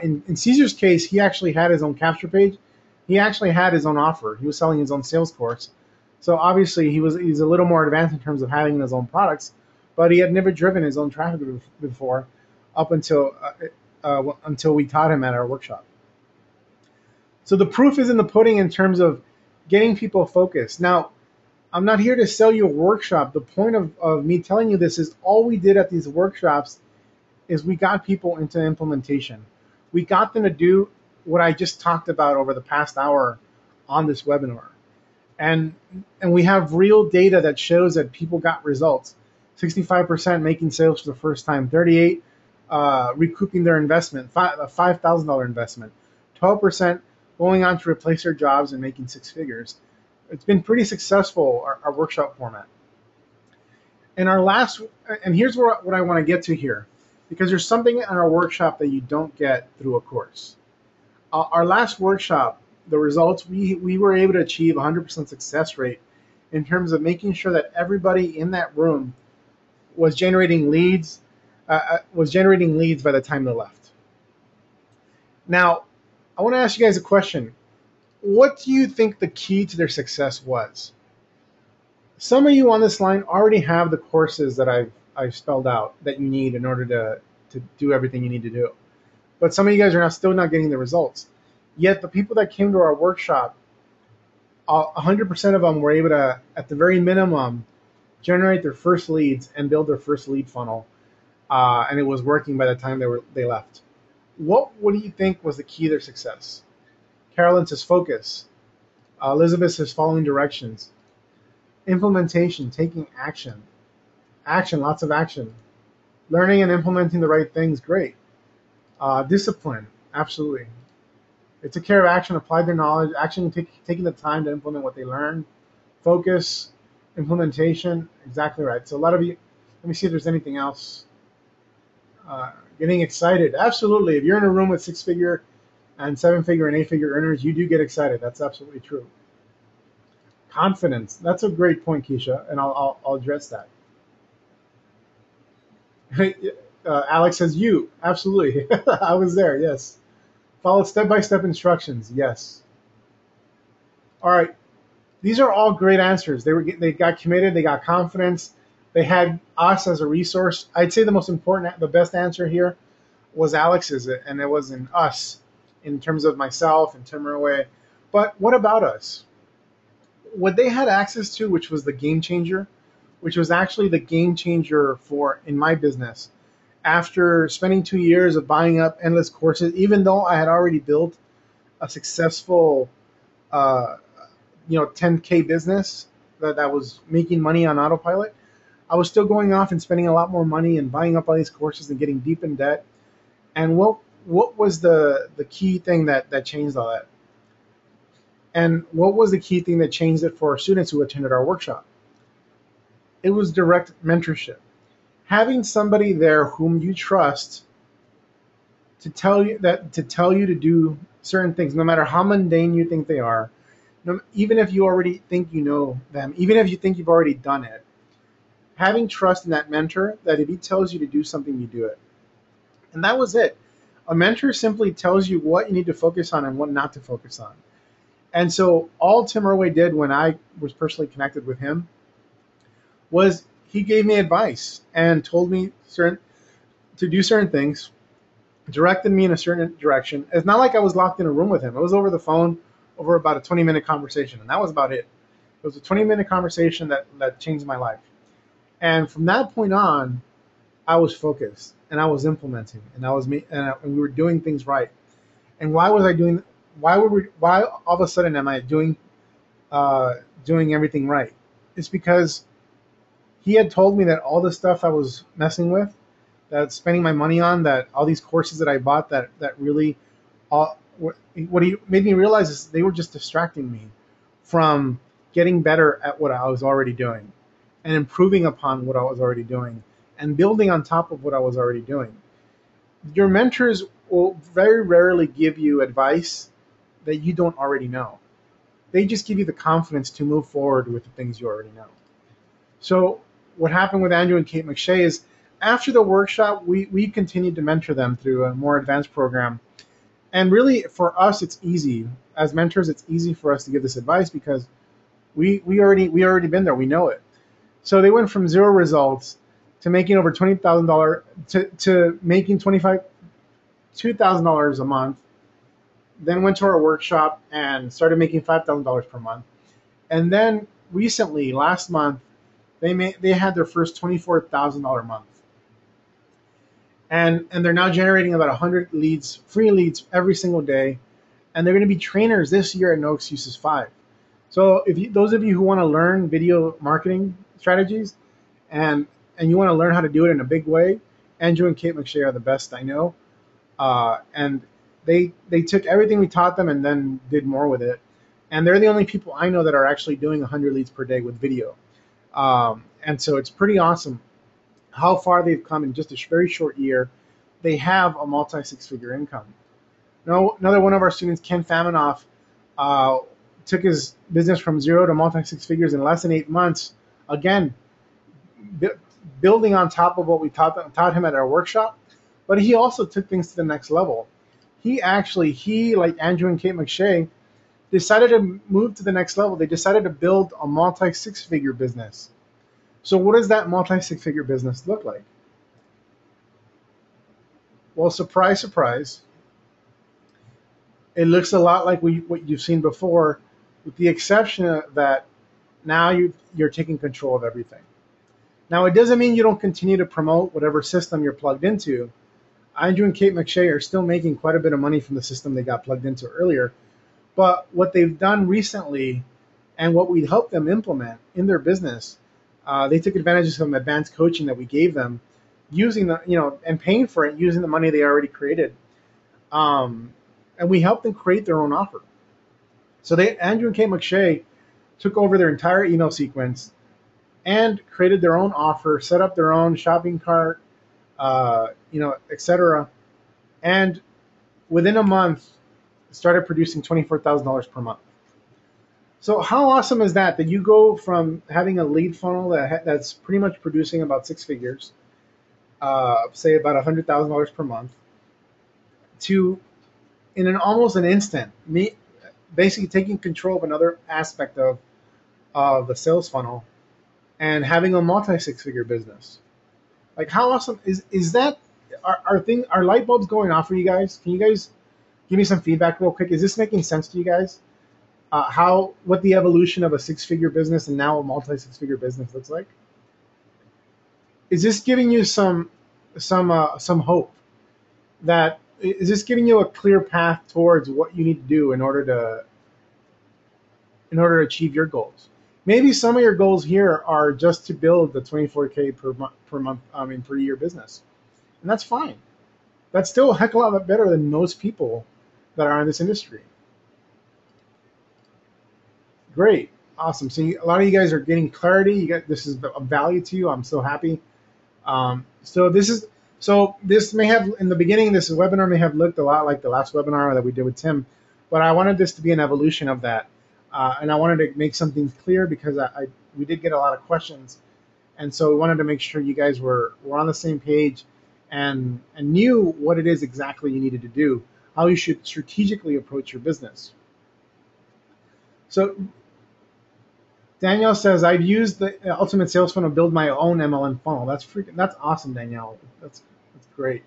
In Caesar's case, he actually had his own capture page. He actually had his own offer. He was selling his own sales course. So obviously he's a little more advanced in terms of having his own products, but he had never driven his own traffic before up until we taught him at our workshop. So the proof is in the pudding in terms of getting people focused. Now, I'm not here to sell you a workshop. The point of me telling you this is all we did at these workshops is we got people into implementation. We got them to do what I just talked about over the past hour on this webinar. And we have real data that shows that people got results. 65% making sales for the first time, 38 recouping their investment, a $5,000 investment, 12% going on to replace their jobs and making six figures. It's been pretty successful, our workshop format. And here's what I want to get to here, because there's something in our workshop that you don't get through a course. Our last workshop, the results, we were able to achieve 100% success rate in terms of making sure that everybody in that room was generating leads by the time they left. Now, I want to ask you guys a question. What do you think the key to their success was? Some of you on this line already have the courses that I've spelled out that you need in order to do everything you need to do. But some of you guys are still not getting the results. Yet the people that came to our workshop, 100% of them were able to, at the very minimum, generate their first leads and build their first lead funnel. And it was working by the time they left. What do you think was the key to their success? Carolyn says focus. Elizabeth says following directions. Implementation, taking action. Action, lots of action. Learning and implementing the right things, great. Discipline, absolutely. They took care of action, applied their knowledge, action, taking the time to implement what they learned. Focus, implementation, exactly right. So a lot of you, let me see if there's anything else. Getting excited, absolutely. If you're in a room with six-figure and seven-figure and eight-figure earners, you do get excited. That's absolutely true. Confidence, that's a great point, Keisha, and I'll address that. Alex says you, absolutely. I was there, yes. Follow step-by-step instructions, yes. All right, these are all great answers. They got committed, they got confidence, they had us as a resource. I'd say the best answer here was Alex's, and it was in us, in terms of myself and Tim Murray. But what about us? What they had access to, which was the game changer, which was actually the game changer in my business. After spending 2 years of buying up endless courses, even though I had already built a successful, 10K business that was making money on autopilot, I was still going off and spending a lot more money and buying up all these courses and getting deep in debt. And what was the key thing that changed all that? And what was the key thing that changed it for our students who attended our workshop? It was direct mentorship. Having somebody there whom you trust to tell you to do certain things, no matter how mundane you think they are, even if you already think you know them, even if you think you've already done it, having trust in that mentor that if he tells you to do something, you do it. And that was it. A mentor simply tells you what you need to focus on and what not to focus on. And so all Tim Irway did when I was personally connected with him was he gave me advice and told me to do certain things, directed me in a certain direction. It's not like I was locked in a room with him. It was over the phone, over about a 20-minute conversation, and that was about it. It was a 20-minute conversation that changed my life. And from that point on, I was focused and I was implementing and we were doing things right. And why all of a sudden am I doing everything right? It's because he had told me that all the stuff I was messing with, that spending my money on, that all these courses that I bought that really, what he made me realize is they were just distracting me from getting better at what I was already doing and improving upon what I was already doing and building on top of what I was already doing. Your mentors will very rarely give you advice that you don't already know. They just give you the confidence to move forward with the things you already know. So what happened with Andrew and Kate McShay is after the workshop, we continued to mentor them through a more advanced program. And really, for us, it's easy. As mentors, it's easy for us to give this advice because we already been there. We know it. So they went from zero results to making over $20,000 to making $2,000 a month. Then went to our workshop and started making $5,000 per month. And then recently, last month, they had their first $24,000 month, and they're now generating about 100 leads, free leads every single day, and they're going to be trainers this year at No Excuses 5. So if those of you who want to learn video marketing strategies and you want to learn how to do it in a big way, Andrew and Kate McShay are the best I know, and they took everything we taught them and then did more with it, and they're the only people I know that are actually doing 100 leads per day with video. And so it's pretty awesome how far they've come in just a very short year. They have a multi-six-figure income. Now, another one of our students, Ken Faminoff, took his business from zero to multi-six figures in less than 8 months. Again, building on top of what we taught him at our workshop, but he also took things to the next level. He like Andrew and Kate McShay, decided to move to the next level. They decided to build a multi-six-figure business. So what does that multi-six-figure business look like? Well, surprise, surprise. It looks a lot like what you've seen before, with the exception of that now you're taking control of everything. Now, it doesn't mean you don't continue to promote whatever system you're plugged into. Andrew and Kate McShay are still making quite a bit of money from the system they got plugged into earlier. But what they've done recently and what we helped them implement in their business, they took advantage of some advanced coaching that we gave them, using and paying for it using the money they already created. And we helped them create their own offer. So Andrew and Kate McShay took over their entire email sequence and created their own offer, set up their own shopping cart, etc. And within a month, started producing $24,000 per month. So how awesome is that you go from having a lead funnel that's pretty much producing about six figures, say about $100,000 per month, to in almost an instant, basically taking control of another aspect of the sales funnel and having a multi-six-figure business. Like, how awesome is that? Are light bulbs going off for you guys? Can you guys give me some feedback real quick? Is this making sense to you guys? What the evolution of a six-figure business and now a multi-six-figure business looks like? Is this giving you some hope? Is this giving you a clear path towards what you need to do in order to achieve your goals? Maybe some of your goals here are just to build the 24K per year business, and that's fine. That's still a heck of a lot better than most people that are in this industry. Great, awesome. So a lot of you guys are getting clarity. This is of value to you. I'm so happy. So this may have, in the beginning, this webinar may have looked a lot like the last webinar that we did with Tim, but I wanted this to be an evolution of that. And I wanted to make something clear because we did get a lot of questions. And so we wanted to make sure you guys were on the same page and knew what it is exactly you needed to do, how you should strategically approach your business. So Danielle says, I've used the Ultimate Sales Funnel to build my own MLM funnel. That's awesome, Danielle. That's great.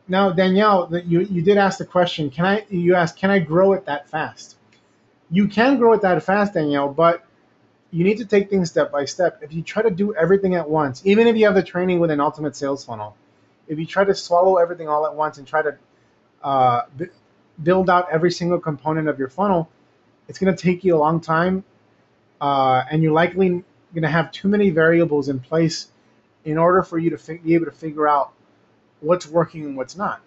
Now, Danielle, you did ask the question, can I grow it that fast? You can grow it that fast, Danielle, but you need to take things step by step. If you try to do everything at once, even if you have the training with an Ultimate Sales Funnel, if you try to swallow everything all at once and try to build out every single component of your funnel, it's going to take you a long time, and you're likely going to have too many variables in place in order for you to be able to figure out what's working and what's not.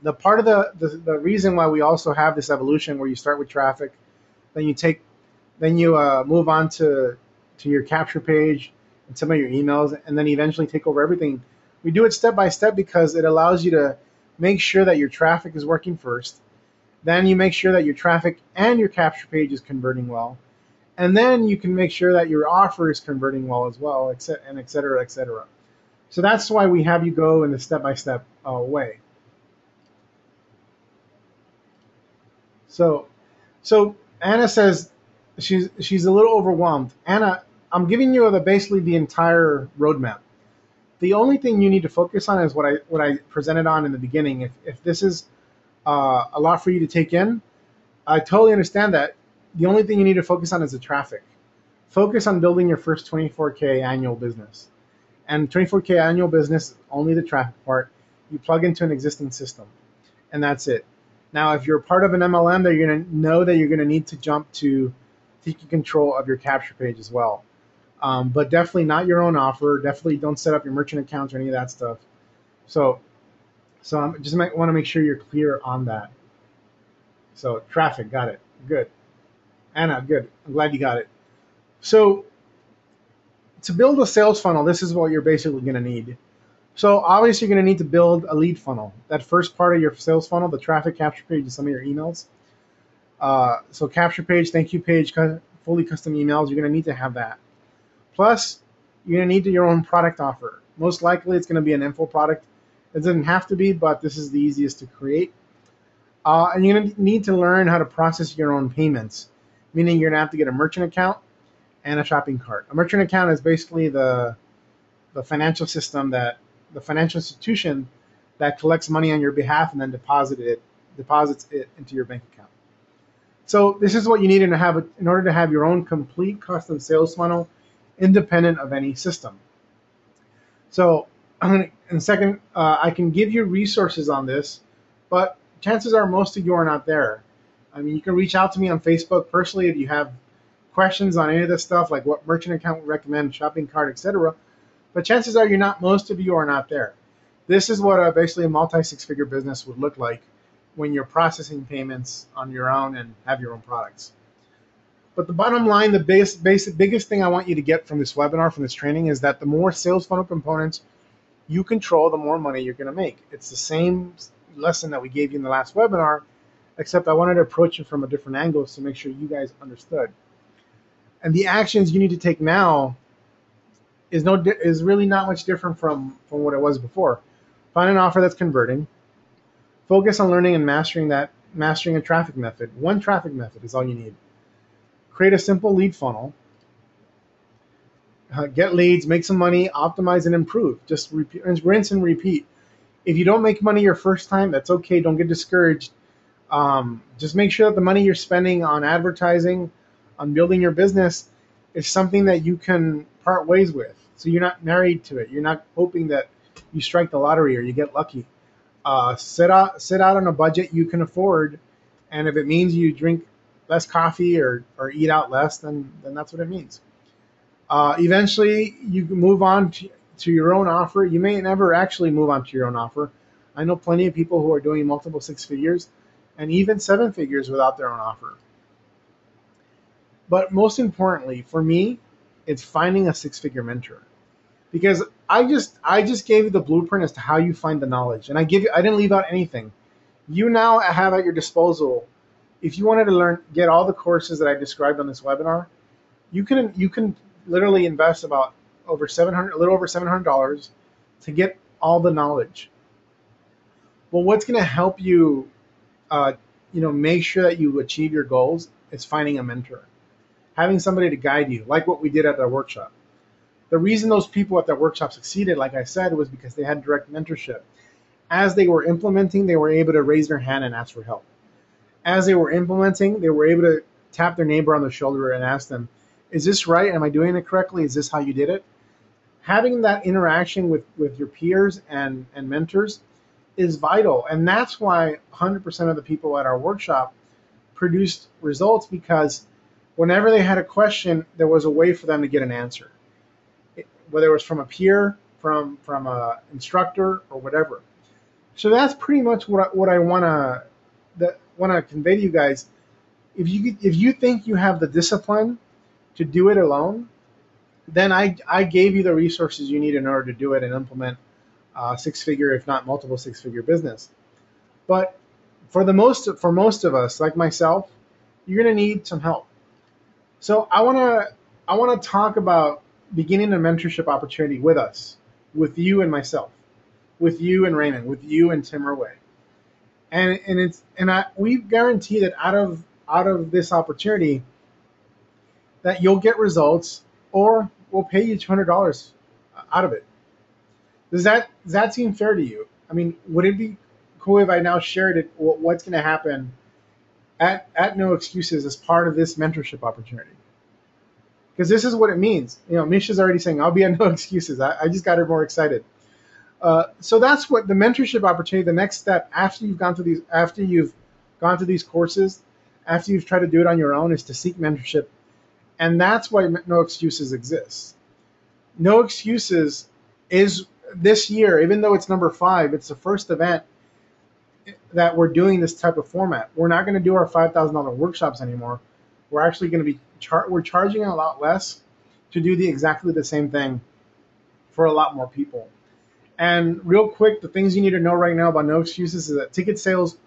The part of the reason why we also have this evolution where you start with traffic, then you take then you move on to your capture page and some of your emails, and then eventually take over everything. We do it step by step because it allows you to make sure that your traffic is working first. Then you make sure that your traffic and your capture page is converting well, and then you can make sure that your offer is converting well as well, and et cetera, et cetera. So that's why we have you go in the step by step way. So, so Anna says she's a little overwhelmed. Anna, I'm giving you basically the entire roadmap. The only thing you need to focus on is what I presented on in the beginning. If this is a lot for you to take in, I totally understand that. The only thing you need to focus on is the traffic. Focus on building your first 24K annual business. And 24K annual business, only the traffic part. You plug into an existing system, and that's it. Now, if you're part of an MLM, that you're going to know that you're going to need to jump to taking control of your capture page as well. But definitely not your own offer. Definitely don't set up your merchant accounts or any of that stuff. So, so I just might want to make sure you're clear on that. So traffic, got it. Good. Anna, good. I'm glad you got it. So to build a sales funnel, this is what you're basically going to need. So obviously you're going to need to build a lead funnel. That first part of your sales funnel, the traffic capture page, and some of your emails. So capture page, thank you page, fully custom emails, you're going to need to have that. Plus, you're going to need your own product offer. Most likely it's going to be an info product. It doesn't have to be, but this is the easiest to create. And you're going to need to learn how to process your own payments, meaning you're going to have to get a merchant account and a shopping cart. A merchant account is basically the financial system the financial institution that collects money on your behalf and then deposits it into your bank account. So this is what you need in order to have your own complete custom sales funnel, independent of any system. So, in second, I can give you resources on this, but chances are most of you are not there. I mean, you can reach out to me on Facebook personally if you have questions on any of this stuff, like what merchant account would recommend, shopping cart, etc. But chances are most of you are not there. This is what basically a multi-six-figure business would look like when you're processing payments on your own and have your own products. But the bottom line, the biggest thing I want you to get from this webinar, from this training, is that the more sales funnel components you control, the more money you're going to make. It's the same lesson that we gave you in the last webinar, except I wanted to approach it from a different angle to make sure you guys understood. And the actions you need to take now is really not much different from what it was before. Find an offer that's converting. Focus on learning and mastering a traffic method. One traffic method is all you need. Create a simple lead funnel. Get leads, make some money, optimize and improve. Just rinse and repeat. If you don't make money your first time, that's okay. Don't get discouraged. Just make sure that the money you're spending on advertising, on building your business, is something that you can part ways with. So you're not married to it. You're not hoping that you strike the lottery or you get lucky. Sit out on a budget you can afford, and if it means you drink less coffee or eat out less, then that's what it means. Eventually, you can move on to your own offer. You may never actually move on to your own offer. I know plenty of people who are doing multiple six figures and even seven figures without their own offer. But most importantly, for me, it's finding a six-figure mentor. Because I just gave you the blueprint as to how you find the knowledge, and I didn't leave out anything. You now have at your disposal, if you wanted to get all the courses that I described on this webinar, you can literally invest a little over $700 to get all the knowledge. Well, what's going to help you, make sure that you achieve your goals is finding a mentor, having somebody to guide you, like what we did at our workshop. The reason those people at that workshop succeeded, like I said, was because they had direct mentorship. As they were implementing, they were able to raise their hand and ask for help. As they were implementing, they were able to tap their neighbor on the shoulder and ask them, is this right? Am I doing it correctly? Is this how you did it? Having that interaction with your peers and mentors is vital. And that's why 100% of the people at our workshop produced results, because whenever they had a question, there was a way for them to get an answer. Whether it was from a peer, from an instructor, or whatever. So that's pretty much what I wanna convey to you guys. If you think you have the discipline to do it alone, then I gave you the resources you need in order to do it and implement six figure, if not multiple six figure business. But for most of us, like myself, you're gonna need some help. So I wanna talk about beginning a mentorship opportunity with us, with you and myself, with you and Raymond, with you and Tim Irway. We guarantee that out of this opportunity that you'll get results, or we'll pay you $200 out of it. Does that seem fair to you? I mean, would it be cool if I now shared it? What's going to happen at No Excuses as part of this mentorship opportunity? Because this is what it means. Misha's already saying I'll be at No Excuses. I just got her more excited. So that's what the mentorship opportunity. The next step after you've gone through these courses, after you've tried to do it on your own, is to seek mentorship, and that's why No Excuses exists. No Excuses is this year, even though it's number 5, it's the first event that we're doing this type of format. We're not going to do our $5,000 workshops anymore. We're actually going to be we're charging a lot less to do exactly the same thing for a lot more people. And real quick, the things you need to know right now about No Excuses is that ticket sales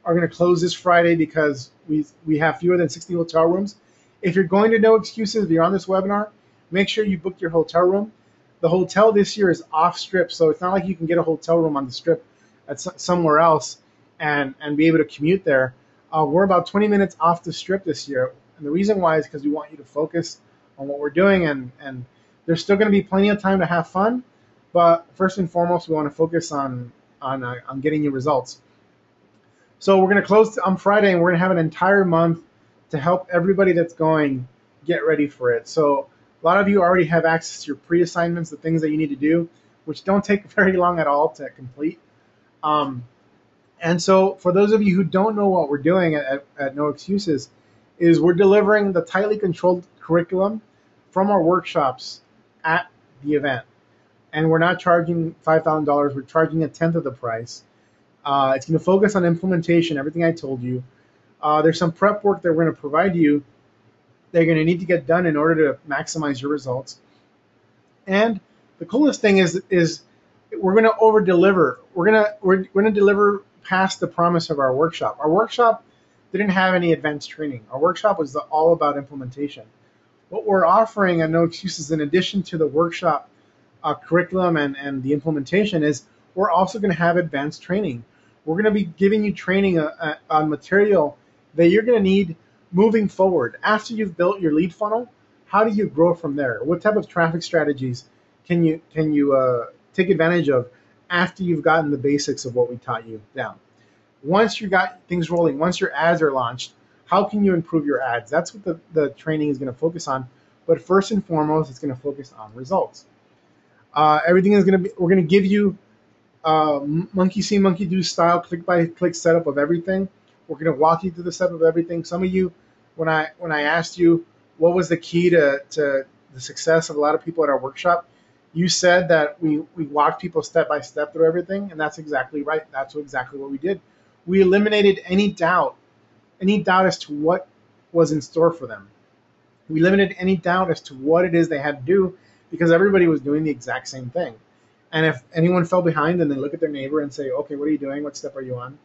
are going to close this Friday because we have fewer than 60 hotel rooms. If you're going to No Excuses, if you're on this webinar, make sure you book your hotel room. The hotel this year is off strip, so it's not like you can get a hotel room on the strip at somewhere else and be able to commute there. We're about 20 minutes off the strip this year, and the reason why is because we want you to focus on what we're doing, and there's still going to be plenty of time to have fun, but first and foremost, we want to focus on getting you results. So we're going to close on Friday, and we're going to have an entire month to help everybody that's going get ready for it. So a lot of you already have access to your pre-assignments, the things that you need to do, which don't take very long at all to complete. And so for those of you who don't know what we're doing at No Excuses, is we're delivering the tightly controlled curriculum from our workshops at the event. And we're not charging $5,000, we're charging a tenth of the price. It's going to focus on implementation, everything I told you. There's some prep work that we're going to provide you that you're going to need to get done in order to maximize your results. And the coolest thing is we're going to over deliver. We're going to deliver past the promise of our workshop. Our workshop didn't have any advanced training. Our workshop was all about implementation. What we're offering at No Excuses, in addition to the workshop curriculum and the implementation, is we're also going to have advanced training. We're going to be giving you training on material that you're going to need moving forward. After you've built your lead funnel, how do you grow from there? What type of traffic strategies can you take advantage of after you've gotten the basics of what we taught you down? Once you got things rolling, once your ads are launched, how can you improve your ads? That's what the training is going to focus on. But first and foremost, it's going to focus on results. Everything is going to be, we're going to give you monkey see, monkey do style, click by click setup of everything. We're going to walk you through the setup of everything. Some of you, when I asked you what was the key to the success of a lot of people at our workshop, you said that we walked people step by step through everything, and that's exactly right. That's exactly what we did. We eliminated any doubt as to what was in store for them. We eliminated any doubt as to what it is they had to do, because everybody was doing the exact same thing. And if anyone fell behind, then they look at their neighbor and say, okay, what are you doing? What step are you on?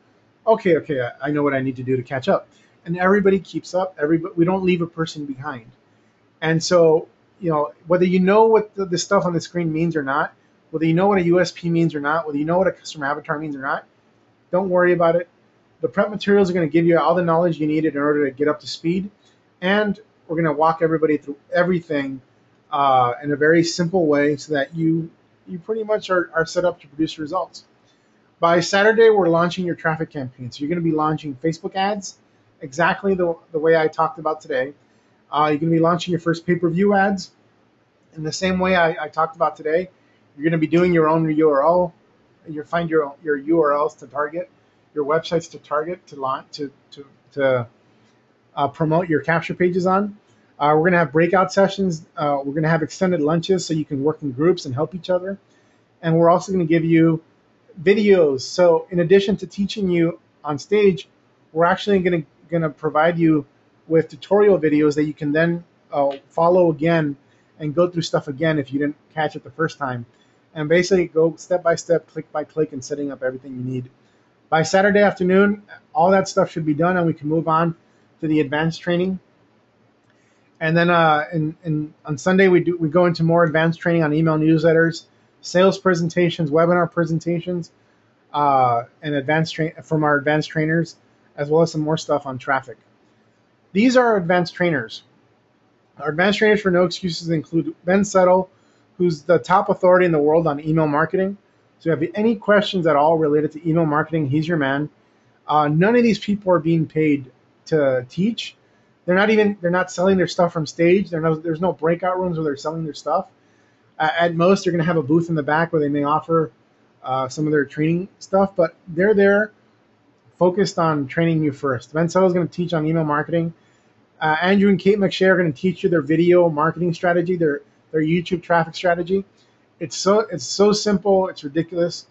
Okay, I know what I need to do to catch up. And everybody keeps up. We don't leave a person behind. And so, whether you know what the stuff on the screen means or not, whether you know what a USP means or not, whether you know what a customer avatar means or not, don't worry about it. The prep materials are going to give you all the knowledge you need in order to get up to speed. And we're going to walk everybody through everything in a very simple way so that you pretty much are set up to produce results. By Saturday, we're launching your traffic campaign. So you're going to be launching Facebook ads exactly the way I talked about today. You're going to be launching your first pay-per-view ads in the same way I talked about today. You're going to be doing your own URL. You'll find your URLs to target, your websites to target, to launch, to promote your capture pages on. We're going to have breakout sessions. We're going to have extended lunches so you can work in groups and help each other. And we're also going to give you videos. So in addition to teaching you on stage, we're actually gonna provide you with tutorial videos that you can then follow again and go through stuff again if you didn't catch it the first time, and basically go step by step, click by click, and setting up everything you need. By Saturday afternoon, all that stuff should be done, and we can move on to the advanced training. And then on Sunday we go into more advanced training on email newsletters, sales presentations, webinar presentations, and advanced from our advanced trainers, as well as some more stuff on traffic. These are our advanced trainers. Our advanced trainers for No Excuses include Ben Settle, who's the top authority in the world on email marketing. So if you have any questions at all related to email marketing, he's your man. None of these people are being paid to teach. They're not selling their stuff from stage. There's no breakout rooms where they're selling their stuff. At most, they're going to have a booth in the back where they may offer some of their training stuff, but they're there focused on training you first. Ben Settle is going to teach on email marketing. Andrew and Kate McShay are going to teach you their video marketing strategy, their YouTube traffic strategy. It's so simple, it's ridiculous.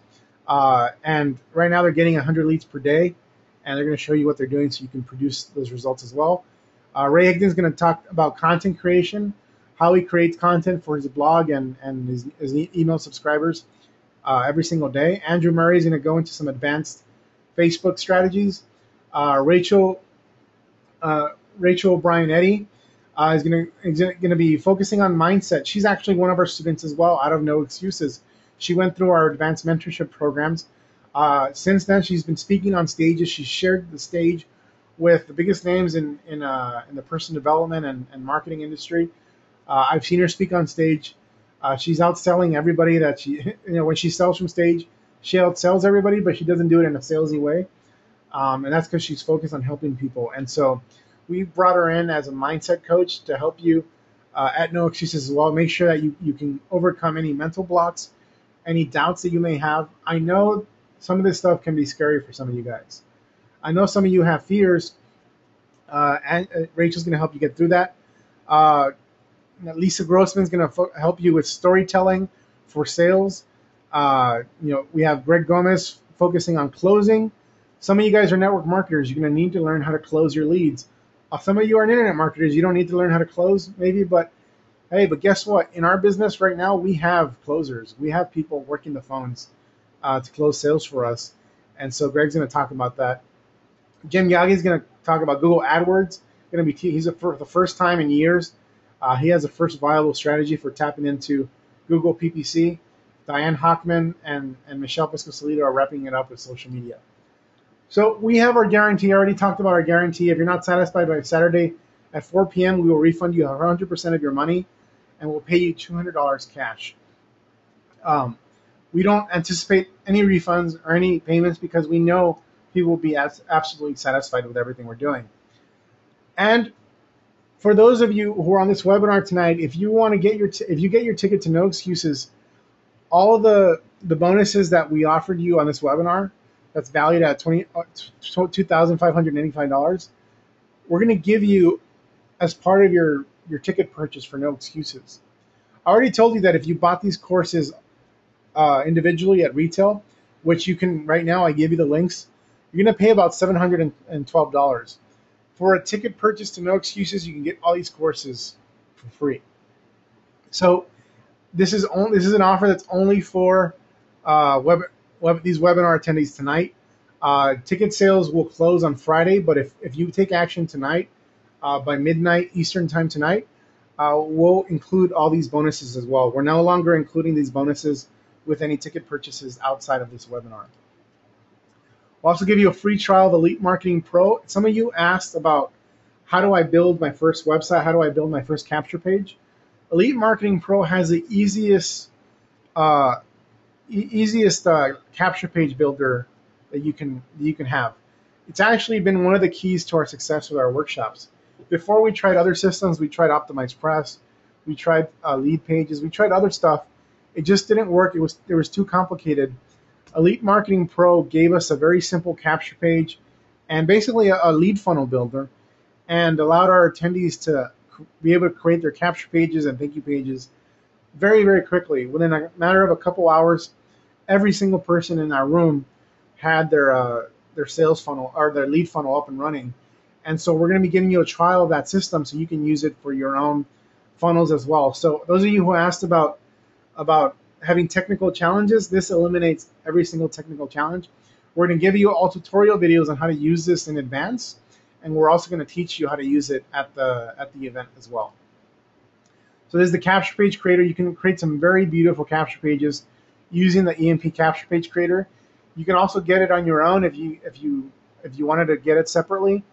And right now they're getting 100 leads per day, and they're going to show you what they're doing so you can produce those results as well. Ray Higdon's going to talk about content creation, how he creates content for his blog and his email subscribers every single day. Andrew Murray is going to go into some advanced Facebook strategies. Rachel O'Brien Eddy is going to be focusing on mindset. She's actually one of our students as well, out of No Excuses. She went through our advanced mentorship programs. Since then, she's been speaking on stages. She's shared the stage with the biggest names in the person development and marketing industry. I've seen her speak on stage. She's outselling everybody that she, when she sells from stage, she outsells everybody, but she doesn't do it in a salesy way. And that's because she's focused on helping people. And so we brought her in as a mindset coach to help you at No Excuses as well. Make sure that you can overcome any mental blocks, any doubts that you may have. I know some of this stuff can be scary for some of you guys. I know some of you have fears, and Rachel's going to help you get through that. Lisa Grossman's going to help you with storytelling for sales. We have Greg Gomez focusing on closing. Some of you guys are network marketers. You're going to need to learn how to close your leads. Some of you are internet marketers. You don't need to learn how to close, maybe, but hey, but guess what? In our business right now, we have closers. We have people working the phones to close sales for us. And so Greg's going to talk about that. Jim Yagi is going to talk about Google AdWords. He's for the first time in years. He has the first viable strategy for tapping into Google PPC. Diane Hockman and Michelle Piscosolido are wrapping it up with social media. So we have our guarantee. I already talked about our guarantee. If you're not satisfied by Saturday at 4 p.m., we will refund you 100% of your money, and we'll pay you $200 cash. We don't anticipate any refunds or any payments because we know people will be absolutely satisfied with everything we're doing. And for those of you who are on this webinar tonight, if you want to get if you get your ticket to No Excuses, all of the bonuses that we offered you on this webinar, that's valued at $2,585, we're going to give you as part of your ticket purchase for No Excuses. I already told you that if you bought these courses individually at retail, which you can right now, I give you the links, you're going to pay about $712. For a ticket purchase to No Excuses, you can get all these courses for free. So this is an offer that's only for these webinar attendees tonight. Ticket sales will close on Friday, but if you take action tonight by midnight Eastern time tonight, we'll include all these bonuses as well. We're no longer including these bonuses with any ticket purchases outside of this webinar. We'll also give you a free trial of Elite Marketing Pro. Some of you asked about how do I build my first website? How do I build my first capture page? Elite Marketing Pro has the easiest capture page builder that you can have. It's actually been one of the keys to our success with our workshops. Before we tried other systems, we tried Optimized Press, we tried Lead Pages, we tried other stuff. It just didn't work. It was too complicated. Elite Marketing Pro gave us a very simple capture page and basically a lead funnel builder, and allowed our attendees to be able to create their capture pages and thank you pages very, very quickly, within a matter of a couple hours. every single person in our room had their sales funnel or their lead funnel up and running. And so we're going to be giving you a trial of that system so you can use it for your own funnels as well. So those of you who asked about having technical challenges, this eliminates every single technical challenge. We're going to give you all tutorial videos on how to use this in advance, and we're also going to teach you how to use it at the event as well. So this is the capture page creator. You can create some very beautiful capture pages using the EMP capture page creator. You can also get it on your own if you wanted to get it separately.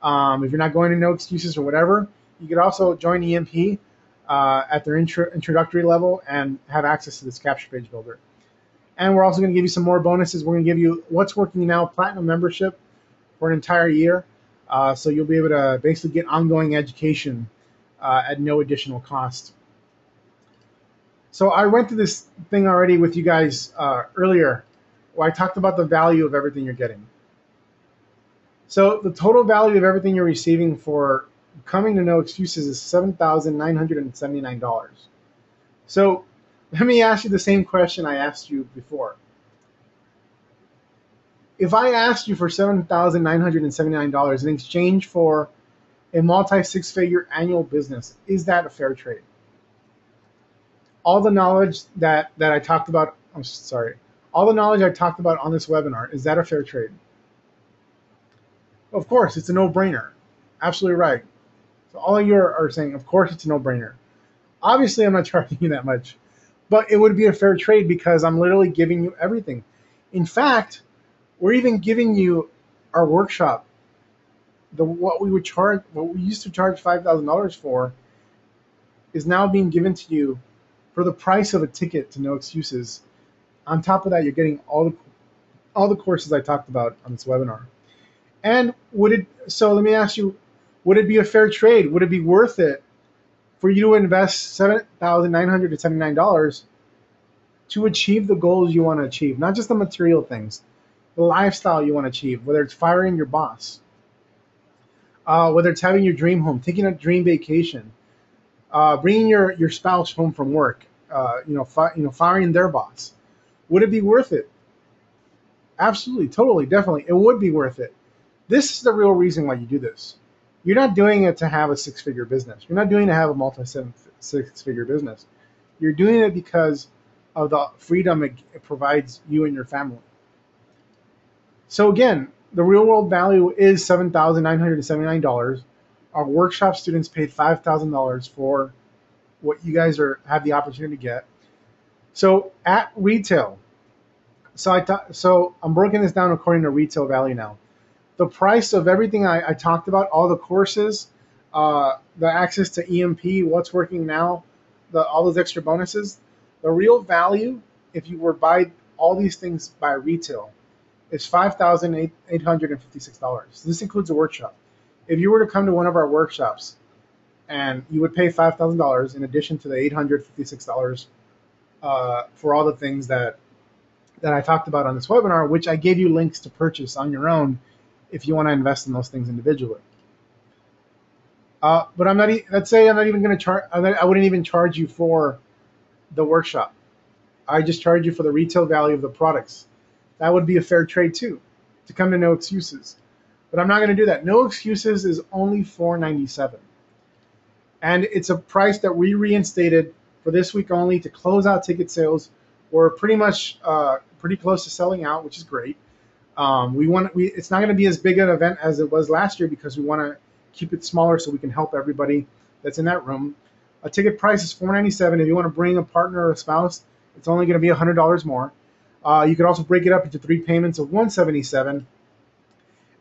If you're not going to No Excuses or whatever, you could also join EMP at their introductory level and have access to this capture page builder. And we're also going to give you some more bonuses. We're going to give you What's Working Now Platinum membership for an entire year. So you'll be able to basically get ongoing education at no additional cost. So I went through this thing already with you guys earlier, where I talked about the value of everything you're getting. So the total value of everything you're receiving for coming to No Excuses is $7,979. So let me ask you the same question I asked you before. If I asked you for $7,979 in exchange for a multi-six-figure annual business, is that a fair trade? All the knowledge that I talked about, all the knowledge I talked about on this webinar, is that a fair trade? Of course, it's a no-brainer. Absolutely right. So all of you are saying, of course, it's a no-brainer. Obviously, I'm not charging you that much, but it would be a fair trade because I'm literally giving you everything. In fact, we're even giving you our workshop. What we used to charge $5,000 for is now being given to you for the price of a ticket to No Excuses. On top of that, you're getting all the courses I talked about on this webinar. And so let me ask you, would it be a fair trade? Would it be worth it for you to invest $7,979 to achieve the goals you want to achieve? Not just the material things, the lifestyle you want to achieve, whether it's firing your boss, whether it's having your dream home, taking a dream vacation, bringing your spouse home from work, firing their boss. Would it be worth it? Absolutely, totally, definitely. It would be worth it. This is the real reason why you do this. You're not doing it to have a six-figure business. You're not doing it to have a multi-six-figure business. You're doing it because of the freedom it provides you and your family. So again, the real-world value is $7,979. Our workshop students paid $5,000 for what you guys have the opportunity to get. So at retail, so I'm breaking this down according to retail value now. The price of everything I talked about, all the courses, the access to EMP, What's Working Now, all those extra bonuses, the real value, if you were to buy all these things by retail, is $5,856. This includes a workshop. If you were to come to one of our workshops, and you would pay $5,000 in addition to the $856 for all the things that I talked about on this webinar, which I gave you links to purchase on your own if you want to invest in those things individually. But let's say I'm not even going to charge. I wouldn't even charge you for the workshop. I just charge you for the retail value of the products. That would be a fair trade too, to come to No Excuses. But I'm not going to do that. No Excuses is only $497, and it's a price that we reinstated for this week only to close out ticket sales. We're pretty much pretty close to selling out, which is great. It's not going to be as big an event as it was last year because we want to keep it smaller so we can help everybody that's in that room. A ticket price is $497. If you want to bring a partner or a spouse, it's only going to be $100 more. You could also break it up into 3 payments of $177.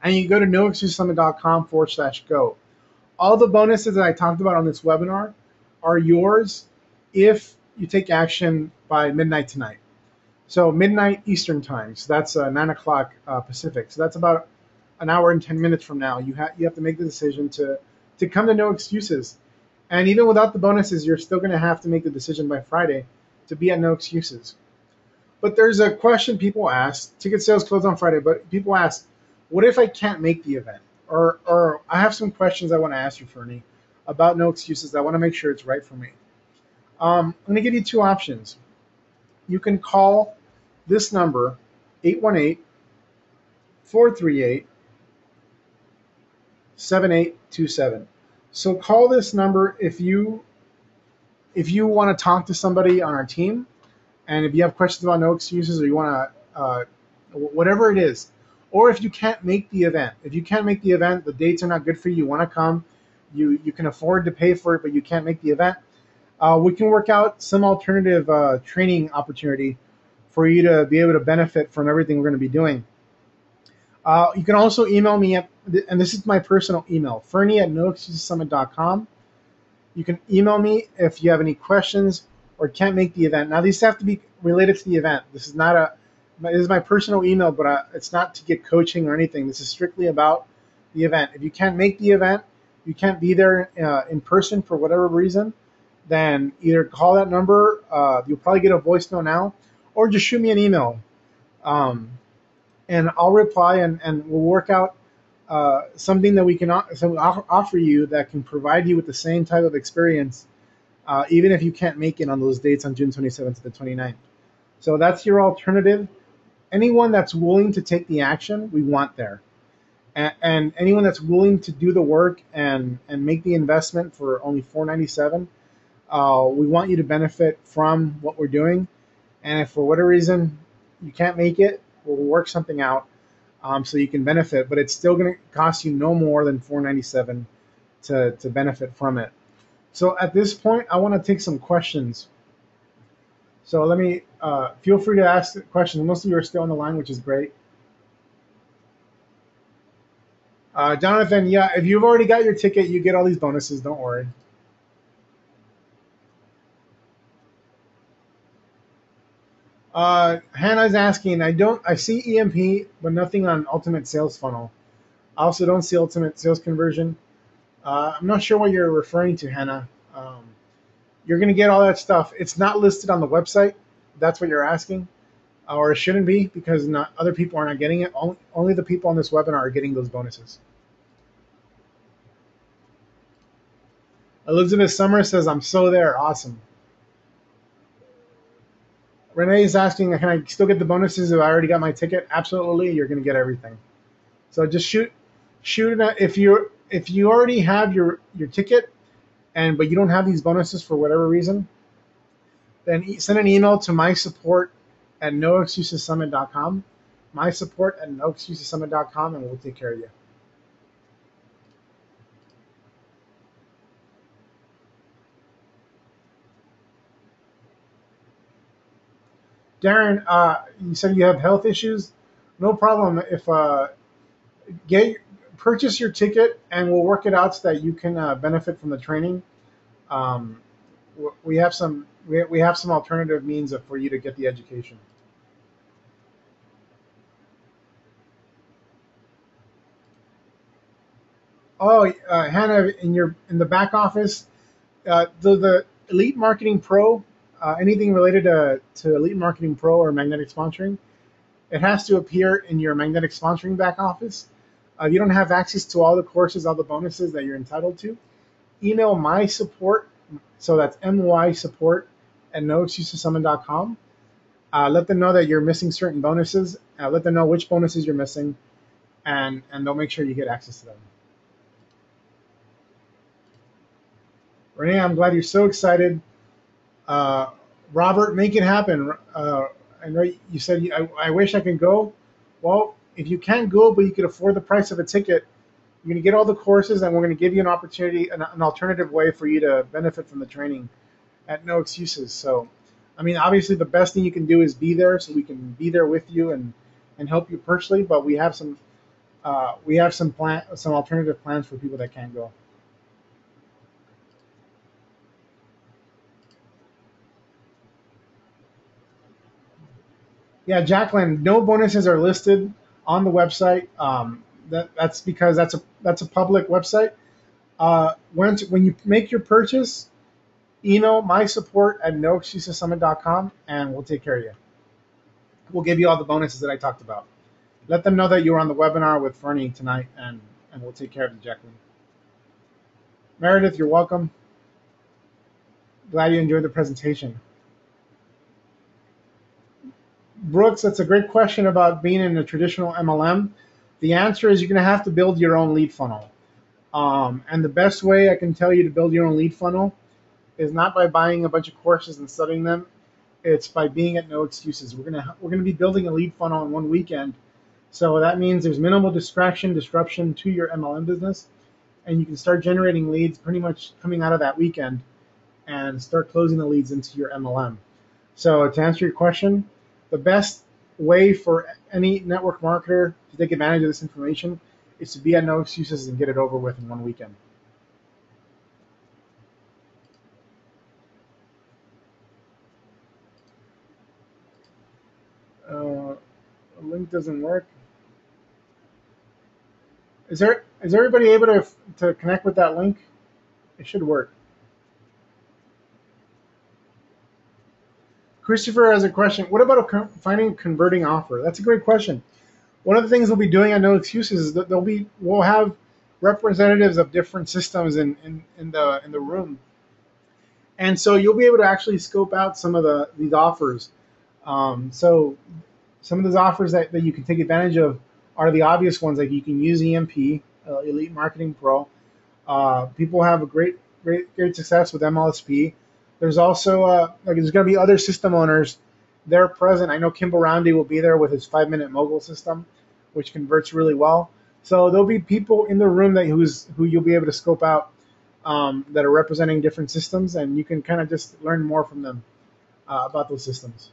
And you go to noexcusesummit.com/go. All the bonuses that I talked about on this webinar are yours if you take action by midnight tonight. So midnight Eastern time. So that's 9 o'clock Pacific. So that's about an hour and 10 minutes from now. You have to make the decision to come to No Excuses. And even without the bonuses, you're still going to have to make the decision by Friday to be at No Excuses. But there's a question people ask. Ticket sales close on Friday, but people ask, what if I can't make the event? Or I have some questions I want to ask you, Ferny, about No Excuses. I want to make sure it's right for me. I'm going to give you 2 options. You can call this number, 818-438-7827. So call this number if you want to talk to somebody on our team, and if you have questions about no excuses, or you want to whatever it is, or if you can't make the event. If you can't make the event, the dates are not good for you, you want to come, you can afford to pay for it, but you can't make the event, we can work out some alternative training opportunity for you to be able to benefit from everything we're going to be doing. You can also email me at, and this is my personal email, Ferny@noexcusessummit.com. You can email me if you have any questions or can't make the event. Now, these have to be related to the event. This is my personal email, but it's not to get coaching or anything. This is strictly about the event. If you can't make the event, you can't be there in person for whatever reason, then either call that number. You'll probably get a voicemail now, or just shoot me an email. And I'll reply, and we'll work out something that we can offer you that can provide you with the same type of experience, even if you can't make it on those dates on June 27th to the 29th. So that's your alternative. Anyone that's willing to take the action, we want there. And anyone that's willing to do the work and make the investment for only $497, we want you to benefit from what we're doing. And if for whatever reason you can't make it, we'll work something out so you can benefit. But it's still going to cost you no more than $497 to benefit from it. So at this point, I want to take some questions. So let me feel free to ask questions. Most of you are still on the line, which is great. Jonathan, yeah, if you've already got your ticket, you get all these bonuses. Don't worry. Hannah's asking, I see EMP, but nothing on Ultimate Sales Funnel. I also don't see Ultimate Sales Conversion. I'm not sure what you're referring to, Hannah. You're going to get all that stuff. It's not listed on the website. That's what you're asking. Or it shouldn't be, because other people are not getting it. Only the people on this webinar are getting those bonuses. Elizabeth Summer says, I'm so there. Awesome. Renee is asking, can I still get the bonuses if I already got my ticket? Absolutely. You're going to get everything. So just shoot it. If you already have your ticket, but you don't have these bonuses for whatever reason, then send an email to mysupport@noexcusessummit.com, mysupport@noexcusessummit.com, and we'll take care of you. Darren, you said you have health issues. No problem. If purchase your ticket, and we'll work it out so that you can benefit from the training. We have some alternative means for you to get the education. Oh, Hannah, in the back office, the Elite Marketing Pro, anything related to Elite Marketing Pro or magnetic sponsoring, it has to appear in your magnetic sponsoring back office. If you don't have access to all the courses, all the bonuses that you're entitled to, email my support. So that's mysupport@noexcusessummit.com. Let them know that you're missing certain bonuses. Let them know which bonuses you're missing, and they'll make sure you get access to them. Renee, I'm glad you're so excited. Robert, make it happen. I know you said I wish I could go. Well, if you can't go, but you could afford the price of a ticket, you're going to get all the courses, and we're going to give you an opportunity, an alternative way for you to benefit from the training at no excuses. So, I mean, obviously the best thing you can do is be there, so we can be there with you and help you personally. But we have some alternative plans for people that can't go. Yeah, Jacqueline, no bonuses are listed on the website. That's because that's a public website. When you make your purchase, email mysupport@noexcusessummit.com, and we'll take care of you. We'll give you all the bonuses that I talked about. Let them know that you were on the webinar with Ferny tonight, and we'll take care of you, Jacqueline. Meredith, you're welcome. Glad you enjoyed the presentation. Brooks, that's a great question about being in a traditional MLM. The answer is you're going to have to build your own lead funnel. And the best way I can tell you to build your own lead funnel is not by buying a bunch of courses and studying them. It's by being at no excuses. We're gonna be building a lead funnel in one weekend. So that means there's minimal disruption to your MLM business, and you can start generating leads pretty much coming out of that weekend and start closing the leads into your MLM. So to answer your question, the best way for any network marketer to take advantage of this information is to be at no excuses and get it over with in one weekend. Uh, the link doesn't work. Is everybody able to connect with that link? It should work. Christopher has a question. What about finding a converting offer? That's a great question. One of the things we'll be doing on No Excuses is that we'll have representatives of different systems in the room, and so you'll be able to actually scope out some of these offers. So some of those offers that you can take advantage of are the obvious ones, like you can use EMP, Elite Marketing Pro. People have a great success with MLSP. There's also like there's going to be other system owners. They're present. I know Kimball Roundy will be there with his 5-minute mogul system, which converts really well. So there'll be people in the room who you'll be able to scope out that are representing different systems, and you can kind of just learn more from them about those systems.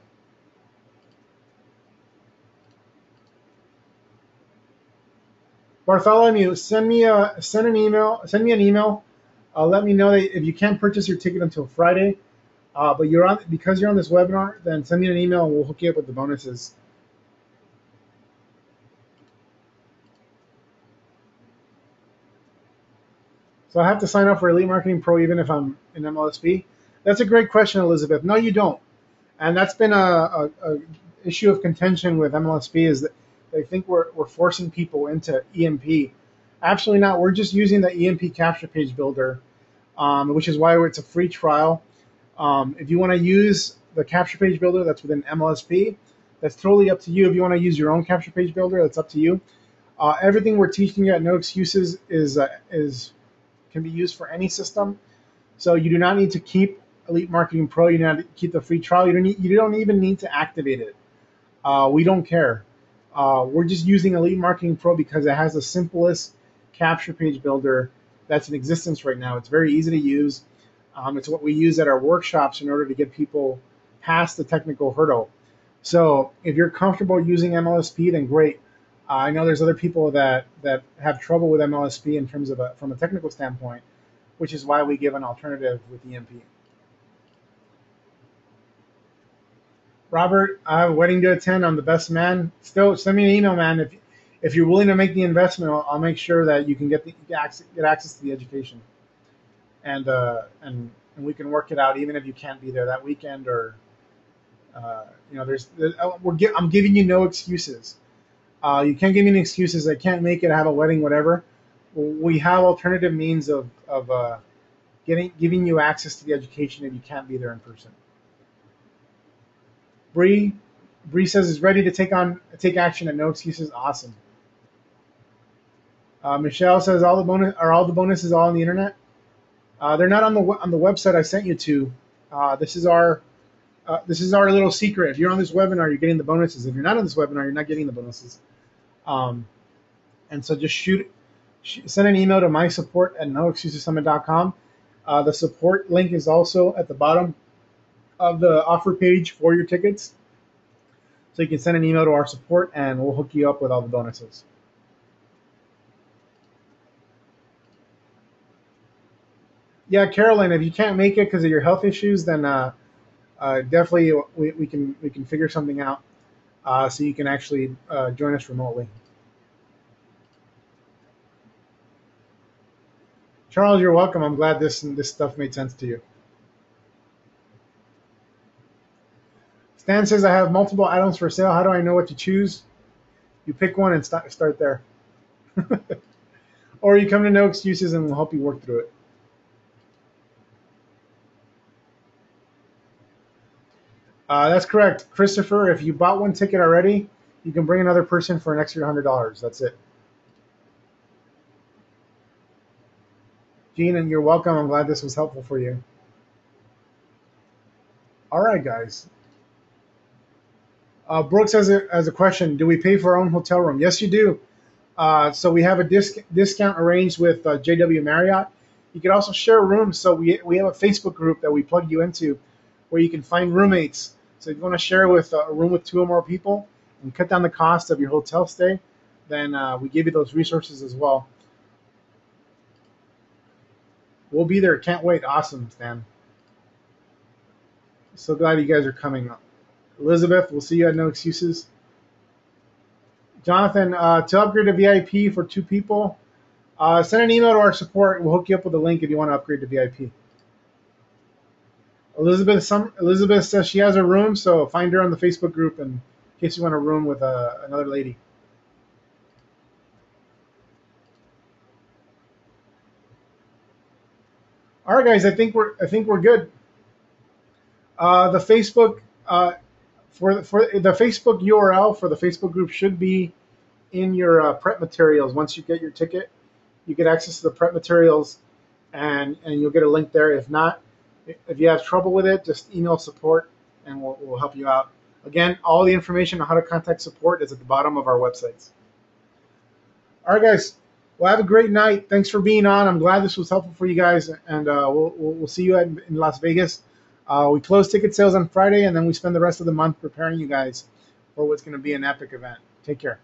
Bartholomew, send me an email. Let me know that if you can't purchase your ticket until Friday, but because you're on this webinar, then send me an email and we'll hook you up with the bonuses. So I have to sign up for Elite Marketing Pro even if I'm in MLSP? That's a great question, Elizabeth. No, you don't. And that's been a issue of contention with MLSP is that they think we're forcing people into EMP. Absolutely not. We're just using the EMP capture page builder, which is why it's a free trial. If you want to use the capture page builder that's within MLSP, that's totally up to you. If you want to use your own capture page builder, that's up to you. Everything we're teaching you at No Excuses is can be used for any system. So you do not need to keep Elite Marketing Pro. You do not need to keep the free trial. You don't even need to activate it. We don't care. We're just using Elite Marketing Pro because it has the simplest capture page builder that's in existence right now. It's very easy to use. It's what we use at our workshops in order to get people past the technical hurdle. So if you're comfortable using MLSP, then great. I know there's other people that have trouble with MLSP in terms of from a technical standpoint, which is why we give an alternative with EMP. Robert, I have a wedding to attend. I'm the best man. Still, send me an email, man. If you're willing to make the investment, I'll make sure that you can get access to the education, and we can work it out, even if you can't be there that weekend or I'm giving you no excuses. You can't give me any excuses. I can't make it. I have a wedding, whatever. We have alternative means of giving you access to the education if you can't be there in person. Bree says is ready to take action and no excuses. Awesome. Michelle says all the bonuses all on the internet? They're not on the website I sent you to. This is our little secret. If you're on this webinar, you're getting the bonuses. If you're not on this webinar, you're not getting the bonuses. And so just send an email to mysupport@noexcusessummit.com. The support link is also at the bottom of the offer page for your tickets. So you can send an email to our support and we'll hook you up with all the bonuses. Yeah, Carolyn, if you can't make it because of your health issues, then definitely we can figure something out so you can actually join us remotely. Charles, you're welcome. I'm glad this stuff made sense to you. Stan says, I have multiple items for sale. How do I know what to choose? You pick one and start there. Or you come to No Excuses and we'll help you work through it. That's correct, Christopher. If you bought one ticket already, you can bring another person for an extra $100. That's it. Gene, and you're welcome. I'm glad this was helpful for you. All right, guys. Brooks has a question. Do we pay for our own hotel room? Yes, you do. So we have a discount arranged with JW Marriott. You can also share rooms. So we have a Facebook group that we plug you into where you can find roommates. So if you want to share with a room with two or more people and cut down the cost of your hotel stay, then we give you those resources as well. We'll be there. Can't wait. Awesome, Stan. So glad you guys are coming. Elizabeth, we'll see you at No Excuses. Jonathan, to upgrade to VIP for two people, send an email to our support. We'll hook you up with a link if you want to upgrade to VIP. Elizabeth says she has a room, so find her on the Facebook group in case you want a room with another lady. All right, guys, I think we're good. The Facebook for the Facebook URL for the Facebook group should be in your prep materials. Once you get your ticket, you get access to the prep materials, and you'll get a link there. If not, if you have trouble with it, just email support, and we'll help you out. Again, all the information on how to contact support is at the bottom of our websites. All right, guys. Well, have a great night. Thanks for being on. I'm glad this was helpful for you guys, and we'll see you in Las Vegas. We close ticket sales on Friday, and then we spend the rest of the month preparing you guys for what's going to be an epic event. Take care.